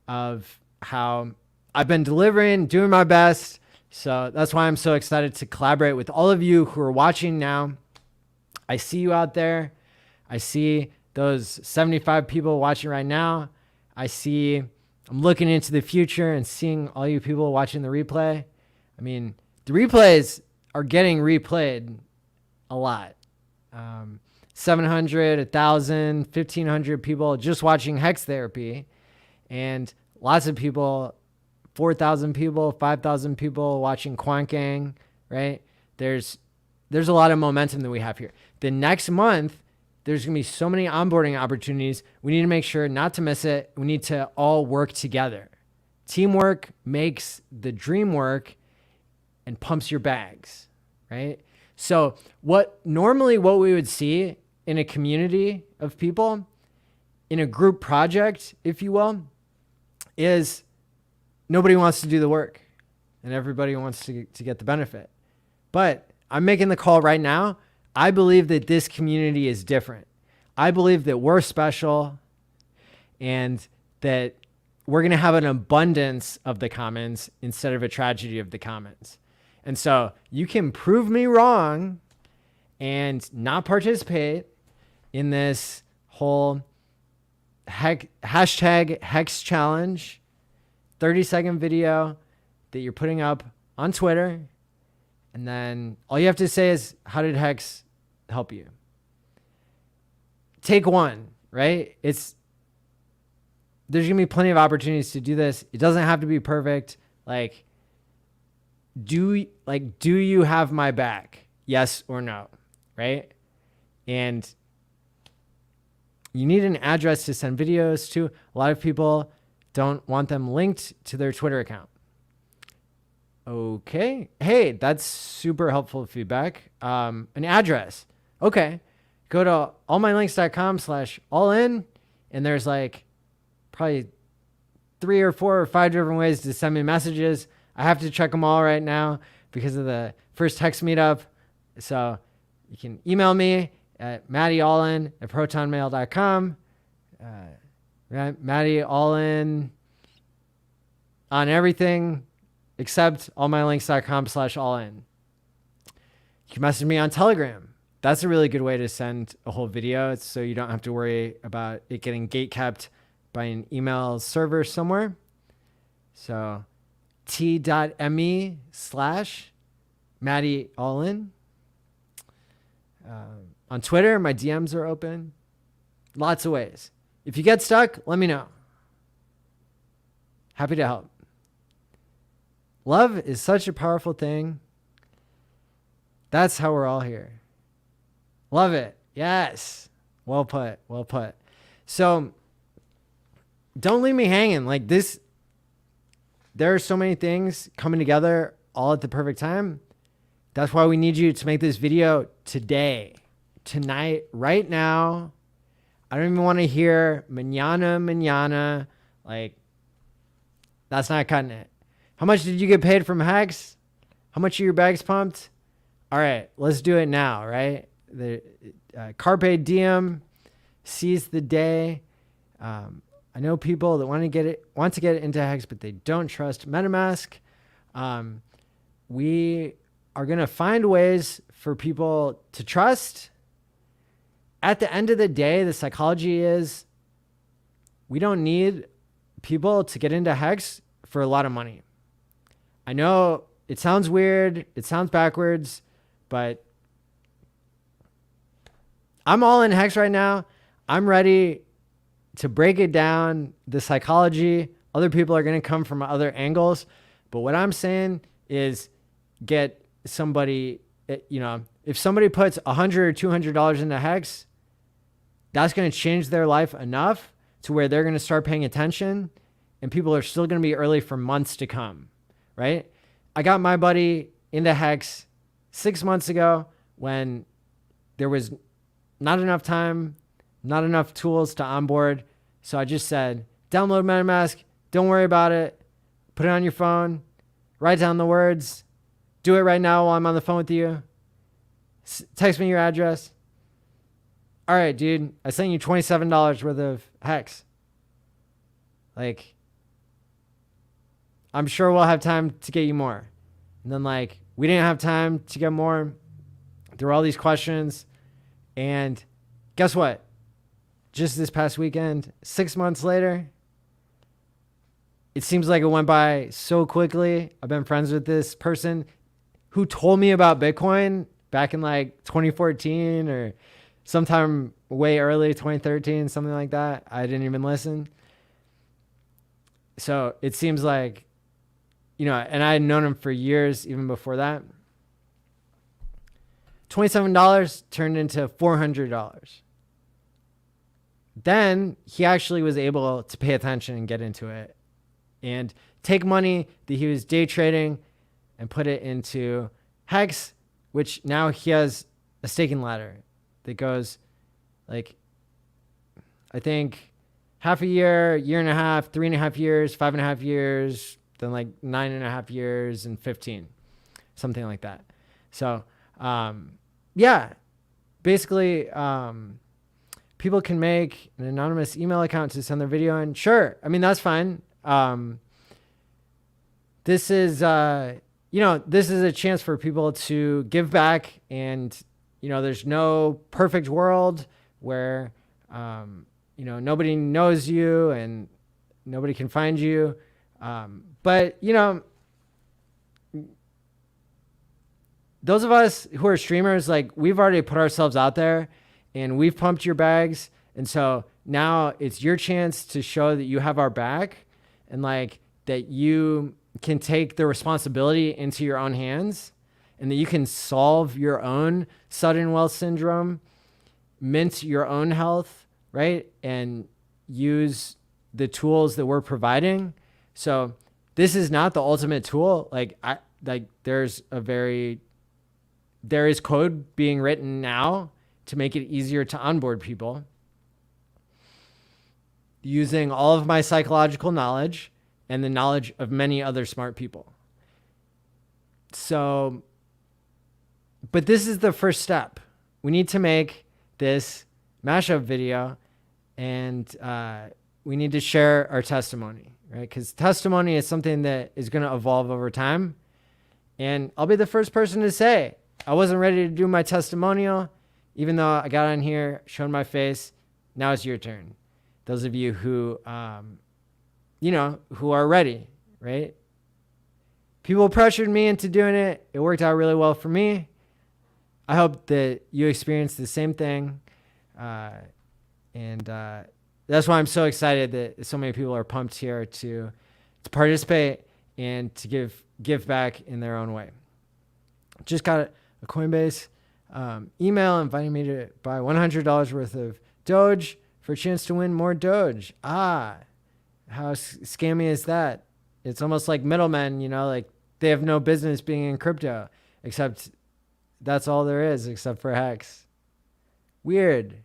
of how I've been delivering, doing my best. So that's why I'm so excited to collaborate with all of you who are watching now. I see you out there. I see those 75 people watching right now. I'm looking into the future and seeing all you people watching the replay. I mean, the replays are getting replayed a lot. 700, 1,000, 1,500 people just watching HEX Therapy, and lots of people, 4,000 people, 5,000 people watching Quant Gang, right? There's a lot of momentum that we have here. The next month, there's going to be so many onboarding opportunities. We need to make sure not to miss it. We need to all work together. Teamwork makes the dream work and pumps your bags, right? So what we would see in a community of people, in a group project, if you will, is nobody wants to do the work and everybody wants to get the benefit. But I'm making the call right now. I believe that this community is different. I believe that we're special and that we're going to have an abundance of the commons instead of a tragedy of the commons. And so you can prove me wrong and not participate in this whole hashtag HEX challenge, 30-second video that you're putting up on Twitter. And then all you have to say is, how did HEX help you? Take one, right? There's going to be plenty of opportunities to do this. It doesn't have to be perfect. Like, do you have my back? Yes or no, right? And you need an address to send videos to. A lot of people don't want them linked to their Twitter account. Okay. Hey, that's super helpful feedback. An address. Okay. Go to allmylinks.com/allin, and there's like probably 3 or 4 or 5 different ways to send me messages. I have to check them all right now because of the first HEX meetup. So you can email me at mattyallin@protonmail.com. mattyallin on everything except allmylinks.com/allin. You can message me on Telegram. That's a really good way to send a whole video, so you don't have to worry about it getting gatekept by an email server somewhere. So t.me/mattyallin. On Twitter, my DMs are open. Lots of ways. If you get stuck, let me know. Happy to help. Love is such a powerful thing. That's how we're all here. Love it. Yes. Well put. Well put. So don't leave me hanging like this. There are so many things coming together all at the perfect time. That's why we need you to make this video today, tonight, right now. I don't even want to hear mañana. Like, that's not cutting it. How much did you get paid from HEX? How much are your bags pumped? All right, let's do it now, right? The Carpe Diem, seize the day. I know people that want to get it into HEX, but they don't trust MetaMask. We are going to find ways for people to trust. At the end of the day, the psychology is we don't need people to get into HEX for a lot of money. I know it sounds weird. It sounds backwards, but I'm all in HEX right now. I'm ready to break it down, the psychology. Other people are going to come from other angles. But what I'm saying is get somebody, if somebody puts $100 or $200 into HEX, that's going to change their life enough to where they're going to start paying attention, and people are still going to be early for months to come, right? I got my buddy into HEX 6 months ago when there was not enough time, not enough tools to onboard. So I just said, download MetaMask. Don't worry about it. Put it on your phone. Write down the words. Do it right now while I'm on the phone with you. Text me your address. All right, dude. I sent you $27 worth of HEX. Like, I'm sure we'll have time to get you more. And then, we didn't have time to get more. There were all these questions. And guess what? Just this past weekend, 6 months later, it seems like it went by so quickly. I've been friends with this person who told me about Bitcoin back in 2014 or sometime way early, 2013, something like that. I didn't even listen. So it seems like, and I had known him for years, even before that. $27 turned into $400. Then he actually was able to pay attention and get into it and take money that he was day trading and put it into HEX, which now he has a staking ladder that goes I think half a year, year and a half, 3.5 years, 5.5 years, then 9.5 years and 15, something like that. So, basically, people can make an anonymous email account to send their video in. Sure. I mean, that's fine. This is a chance for people to give back, and, there's no perfect world where, nobody knows you and nobody can find you. But those of us who are streamers, we've already put ourselves out there and we've pumped your bags. And so now it's your chance to show that you have our back and that you can take the responsibility into your own hands and that you can solve your own sudden wealth syndrome, mint your own health, right? And use the tools that we're providing. So this is not the ultimate tool. There is code being written now to make it easier to onboard people using all of my psychological knowledge and the knowledge of many other smart people. So, but this is the first step. We need to make this mashup video, and we need to share our testimony, right? Because testimony is something that is going to evolve over time. And I'll be the first person to say, I wasn't ready to do my testimonial, even though I got on here, showed my face. Now it's your turn. Those of you who, who are ready, right? People pressured me into doing it. It worked out really well for me. I hope that you experienced the same thing. And that's why I'm so excited that so many people are pumped here to participate and to give back in their own way. Just got a Coinbase email inviting me to buy $100 worth of Doge for a chance to win more Doge. How scammy is that? It's almost like middlemen, like they have no business being in crypto, except that's all there is, except for HEX. Weird.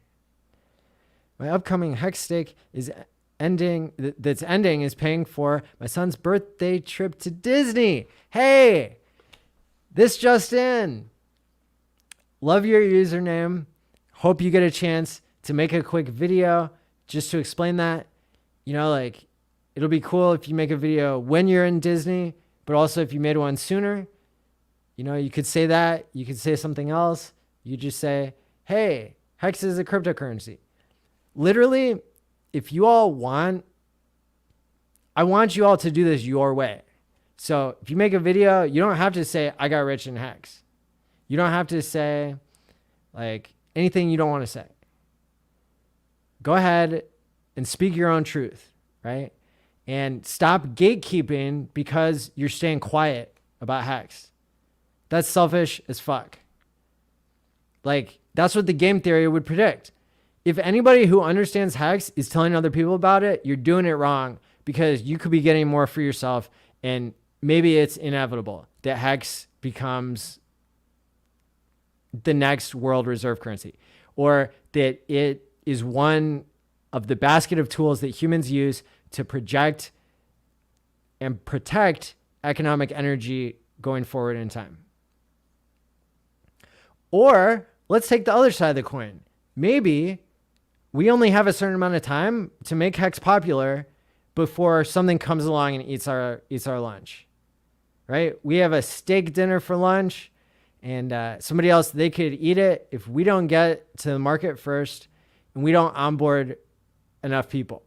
My upcoming HEX stake is ending is paying for my son's birthday trip to Disney. Hey, this just in. Love your username. Hope you get a chance to make a quick video just to explain that. Like it'll be cool if you make a video when you're in Disney, but also if you made one sooner, you could say that. You could say something else. You just say, hey, HEX is a cryptocurrency. Literally, if you all want, I want you all to do this your way. So if you make a video, you don't have to say, I got rich in HEX. You don't have to say like anything you don't want to say. Go ahead and speak your own truth, right? And stop gatekeeping because you're staying quiet about HEX. That's selfish as fuck. Like, that's what the game theory would predict. If anybody who understands HEX is telling other people about it, you're doing it wrong because you could be getting more for yourself, and maybe it's inevitable that HEX becomes the next world reserve currency, or that it is one of the basket of tools that humans use to project and protect economic energy going forward in time. Or let's take the other side of the coin. Maybe we only have a certain amount of time to make HEX popular before something comes along and eats our lunch, right? We have a steak dinner for lunch, and somebody else, they could eat it if we don't get to the market first and we don't onboard enough people.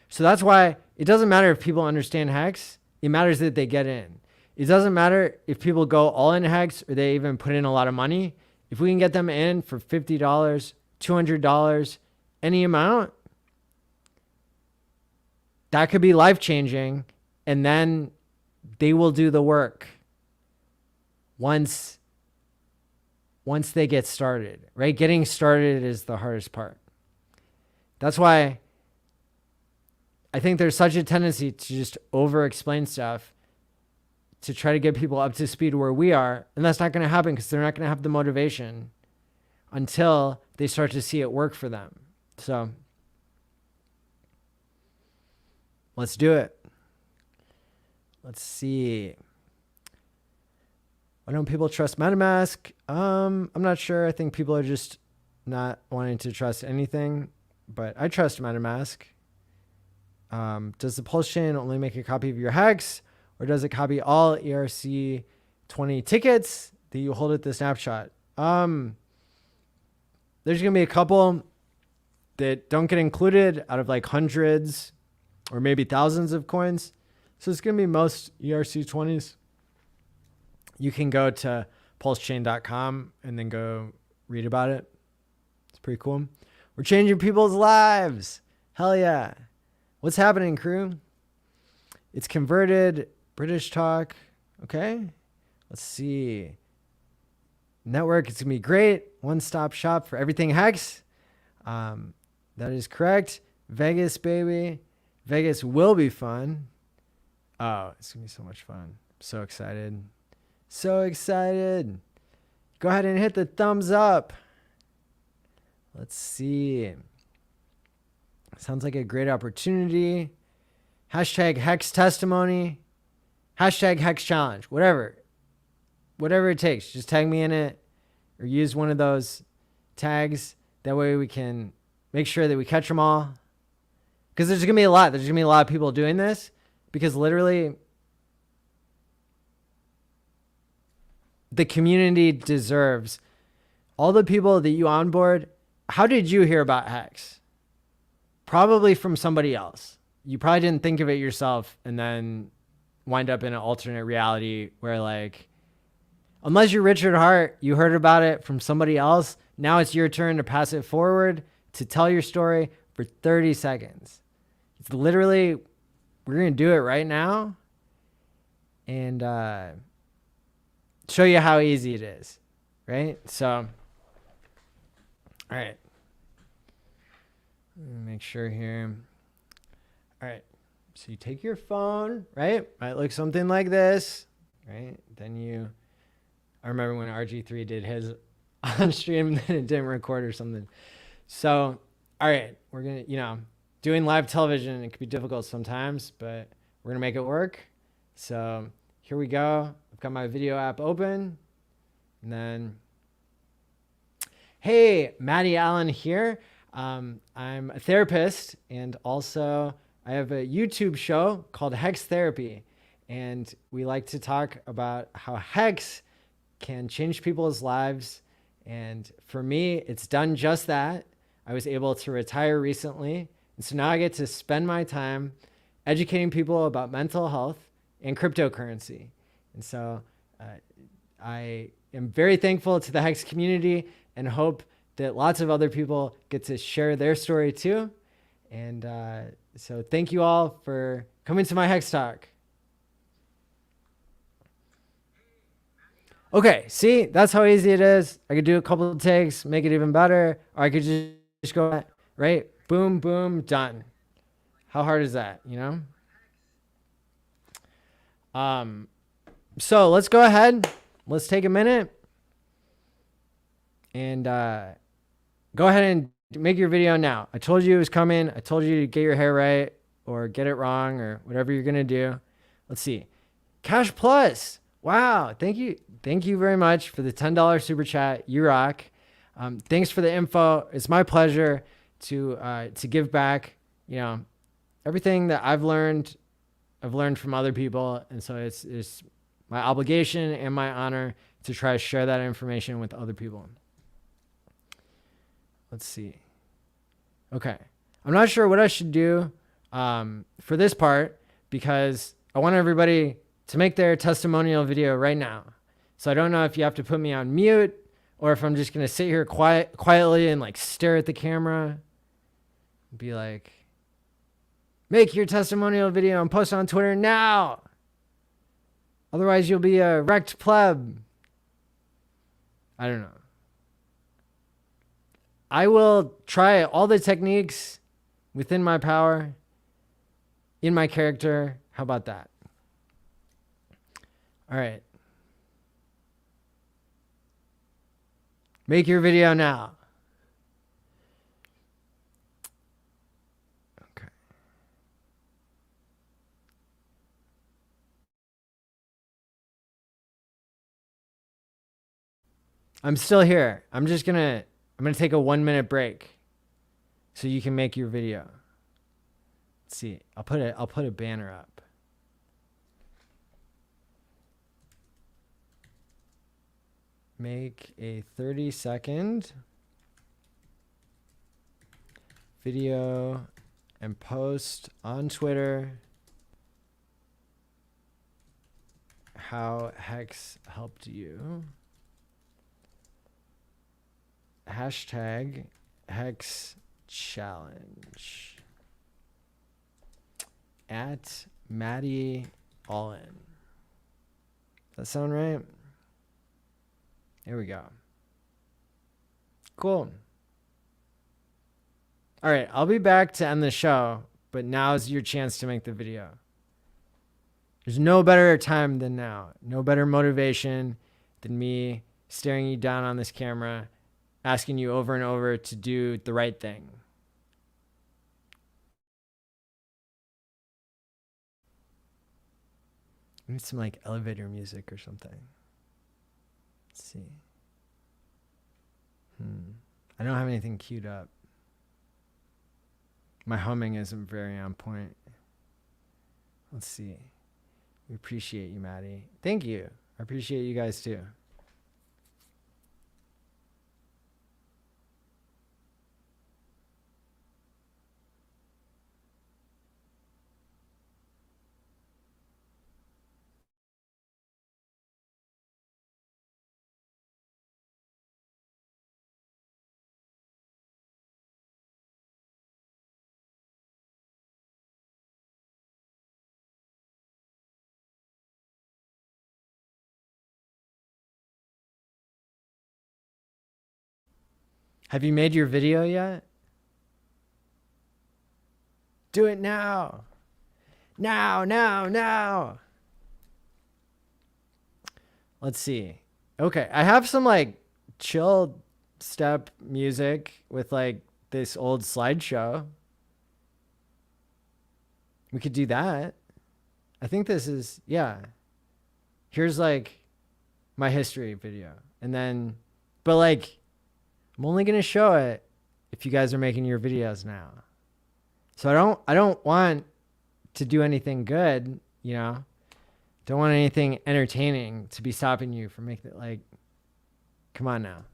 So that's why it doesn't matter if people understand HEX. It matters that they get in. It doesn't matter if people go all in HEX or they even put in a lot of money. If we can get them in for $50, $200, any amount, that could be life-changing. And then they will do the work once they get started, right? Getting started is the hardest part. That's why I think there's such a tendency to just over-explain stuff to try to get people up to speed where we are. And that's not going to happen because they're not going to have the motivation until they start to see it work for them. So let's do it. Let's see. Why don't people trust MetaMask? I'm not sure. I think people are just not wanting to trust anything, but I trust MetaMask. Does the Pulse chain only make a copy of your HEX, or does it copy all ERC20 tickets that you hold at the snapshot? There's going to be a couple that don't get included out of like hundreds or maybe thousands of coins. So it's going to be most ERC20s. You can go to pulsechain.com and then go read about it. It's pretty cool. We're changing people's lives. Hell yeah. What's happening, crew? It's converted. British talk. Okay. Let's see. Network. It's going to be great. One-stop shop for everything HEX. That is correct. Vegas, baby. Vegas will be fun. Oh, it's going to be so much fun. So excited. So excited. Go ahead and hit the thumbs up. Let's see. Sounds like a great opportunity. Hashtag HEX testimony. Hashtag HEX challenge. Whatever it takes. Just tag me in it or use one of those tags. That way we can make sure that we catch them all. Because there's going to be a lot. There's going to be a lot of people doing this. Because literally, the community deserves all the people that you onboard. How did you hear about HEX? Probably from somebody else. You probably didn't think of it yourself and then wind up in an alternate reality where, like, unless you're Richard Hart, you heard about it from somebody else. Now it's your turn to pass it forward, to tell your story for 30 seconds. It's literally, we're going to do it right now and show you how easy it is, right? So, all right. Let me make sure here. All right. So you take your phone, right? Might look something like this, right? Then I remember when RG3 did his on stream and then it didn't record or something. So, all right, we're going to, doing live television, it can be difficult sometimes, but we're going to make it work. So here we go. I've got my video app open. And then, hey, Maddie ALLin here. I'm a therapist, and also I have a YouTube show called HEX Therapy. And we like to talk about how HEX can change people's lives. And for me, it's done just that. I was able to retire recently. And so now I get to spend my time educating people about mental health and cryptocurrency. And so I am very thankful to the HEX community and hope that lots of other people get to share their story too. And so thank you all for coming to my HEX talk. Okay, see, that's how easy it is. I could do a couple of takes, make it even better, or I could just go, right? Boom, boom, done. How hard is that, So let's go ahead. Let's take a minute and go ahead and make your video now. I told you it was coming. I told you to get your hair right or get it wrong or whatever you're going to do. Let's see. Cash Plus. Wow. Thank you. Thank you very much for the $10 super chat. You rock. Thanks for the info. It's my pleasure to give back, everything that I've learned from other people. And so it's my obligation and my honor to try to share that information with other people. Let's see. Okay. I'm not sure what I should do for this part because I want everybody to make their testimonial video right now. So I don't know if you have to put me on mute or if I'm just going to sit here quietly and like stare at the camera and be like, make your testimonial video and post it on Twitter now. Otherwise you'll be a wrecked pleb. I don't know. I will try all the techniques within my power, in my character. How about that? All right. Make your video now. Okay. I'm still here. I'm going to take a 1-minute break so you can make your video. Let's see. I'll put a banner up. Make a 30-second video and post on Twitter how HEX helped you. Hashtag HEX challenge at Maddie ALLin. Does that sound right? Here we go. Cool. All right, I'll be back to end the show, but now's your chance to make the video. There's no better time than now. No better motivation than me staring you down on this camera, asking you over and over to do the right thing. I need some like elevator music or something. Let's see. I don't have anything queued up. My humming isn't very on point. Let's see. We appreciate you, Maddie. Thank you. I appreciate you guys too. Have you made your video yet? Do it now. Now, now, now. Let's see. Okay, I have some like chill step music with like this old slideshow. We could do that. I think this is, yeah. Here's like my history video. And then, but like, I'm only going to show it if you guys are making your videos now. So I don't want to do anything good, you know? Don't want anything entertaining to be stopping you from making it like, come on now.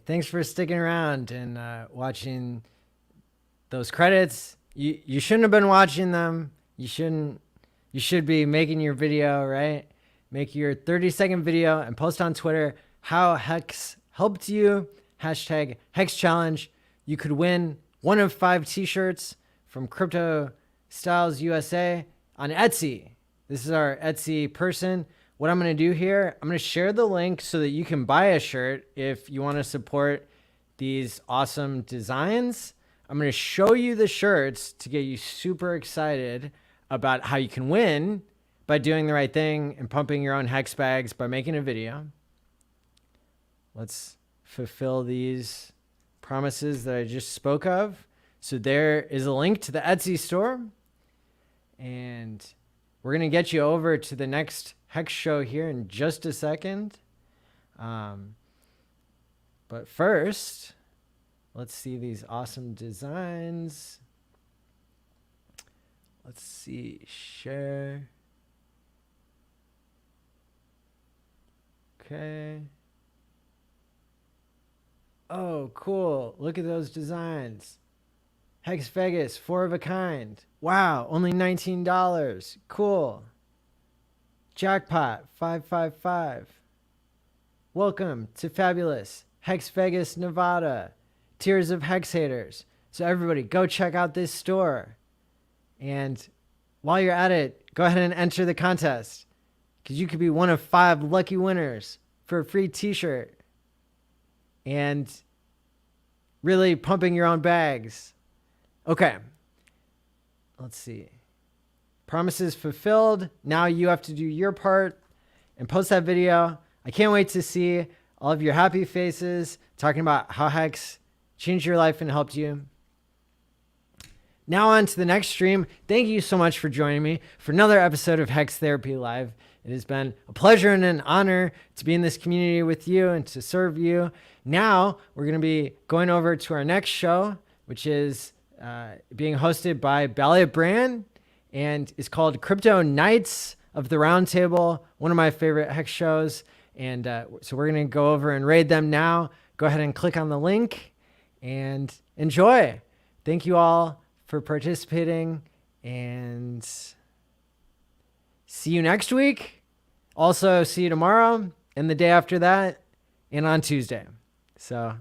Thanks for sticking around and watching those credits. You shouldn't have been watching them. You should be making your video, right? Make your 30-second video and post on Twitter how HEX helped you. Hashtag HEX Challenge. You could win one of 5 t-shirts from Crypto Styles USA on Etsy. This is our Etsy person. What I'm going to do here, I'm going to share the link so that you can buy a shirt if you want to support these awesome designs. I'm going to show you the shirts to get you super excited about how you can win by doing the right thing and pumping your own HEX bags by making a video. Let's fulfill these promises that I just spoke of. So there is a link to the Etsy store. And we're going to get you over to the next HEX show here in just a second. But first, let's see these awesome designs. Let's see, share. Okay. Oh, cool. Look at those designs. HEX Vegas, 4 of a kind. Wow, only $19. Cool. Jackpot, 555. Welcome to fabulous HEX Vegas, Nevada. Tears of HEX haters. So everybody, go check out this store. And while you're at it, go ahead and enter the contest, because you could be one of 5 lucky winners for a free t-shirt. And really pumping your own bags. Okay. Let's see. Promises fulfilled. Now you have to do your part and post that video. I can't wait to see all of your happy faces talking about how HEX changed your life and helped you. Now on to the next stream. Thank you so much for joining me for another episode of HEX Therapy Live. It has been a pleasure and an honor to be in this community with you and to serve you. Now we're going to be going over to our next show, which is being hosted by Ballet Brand and is called Crypto Knights of the Round Table, one of my favorite HEX shows. And so we're going to go over and raid them now. Go ahead and click on the link and enjoy. Thank you all for participating, and see you next week. Also, see you tomorrow and the day after that and on Tuesday. So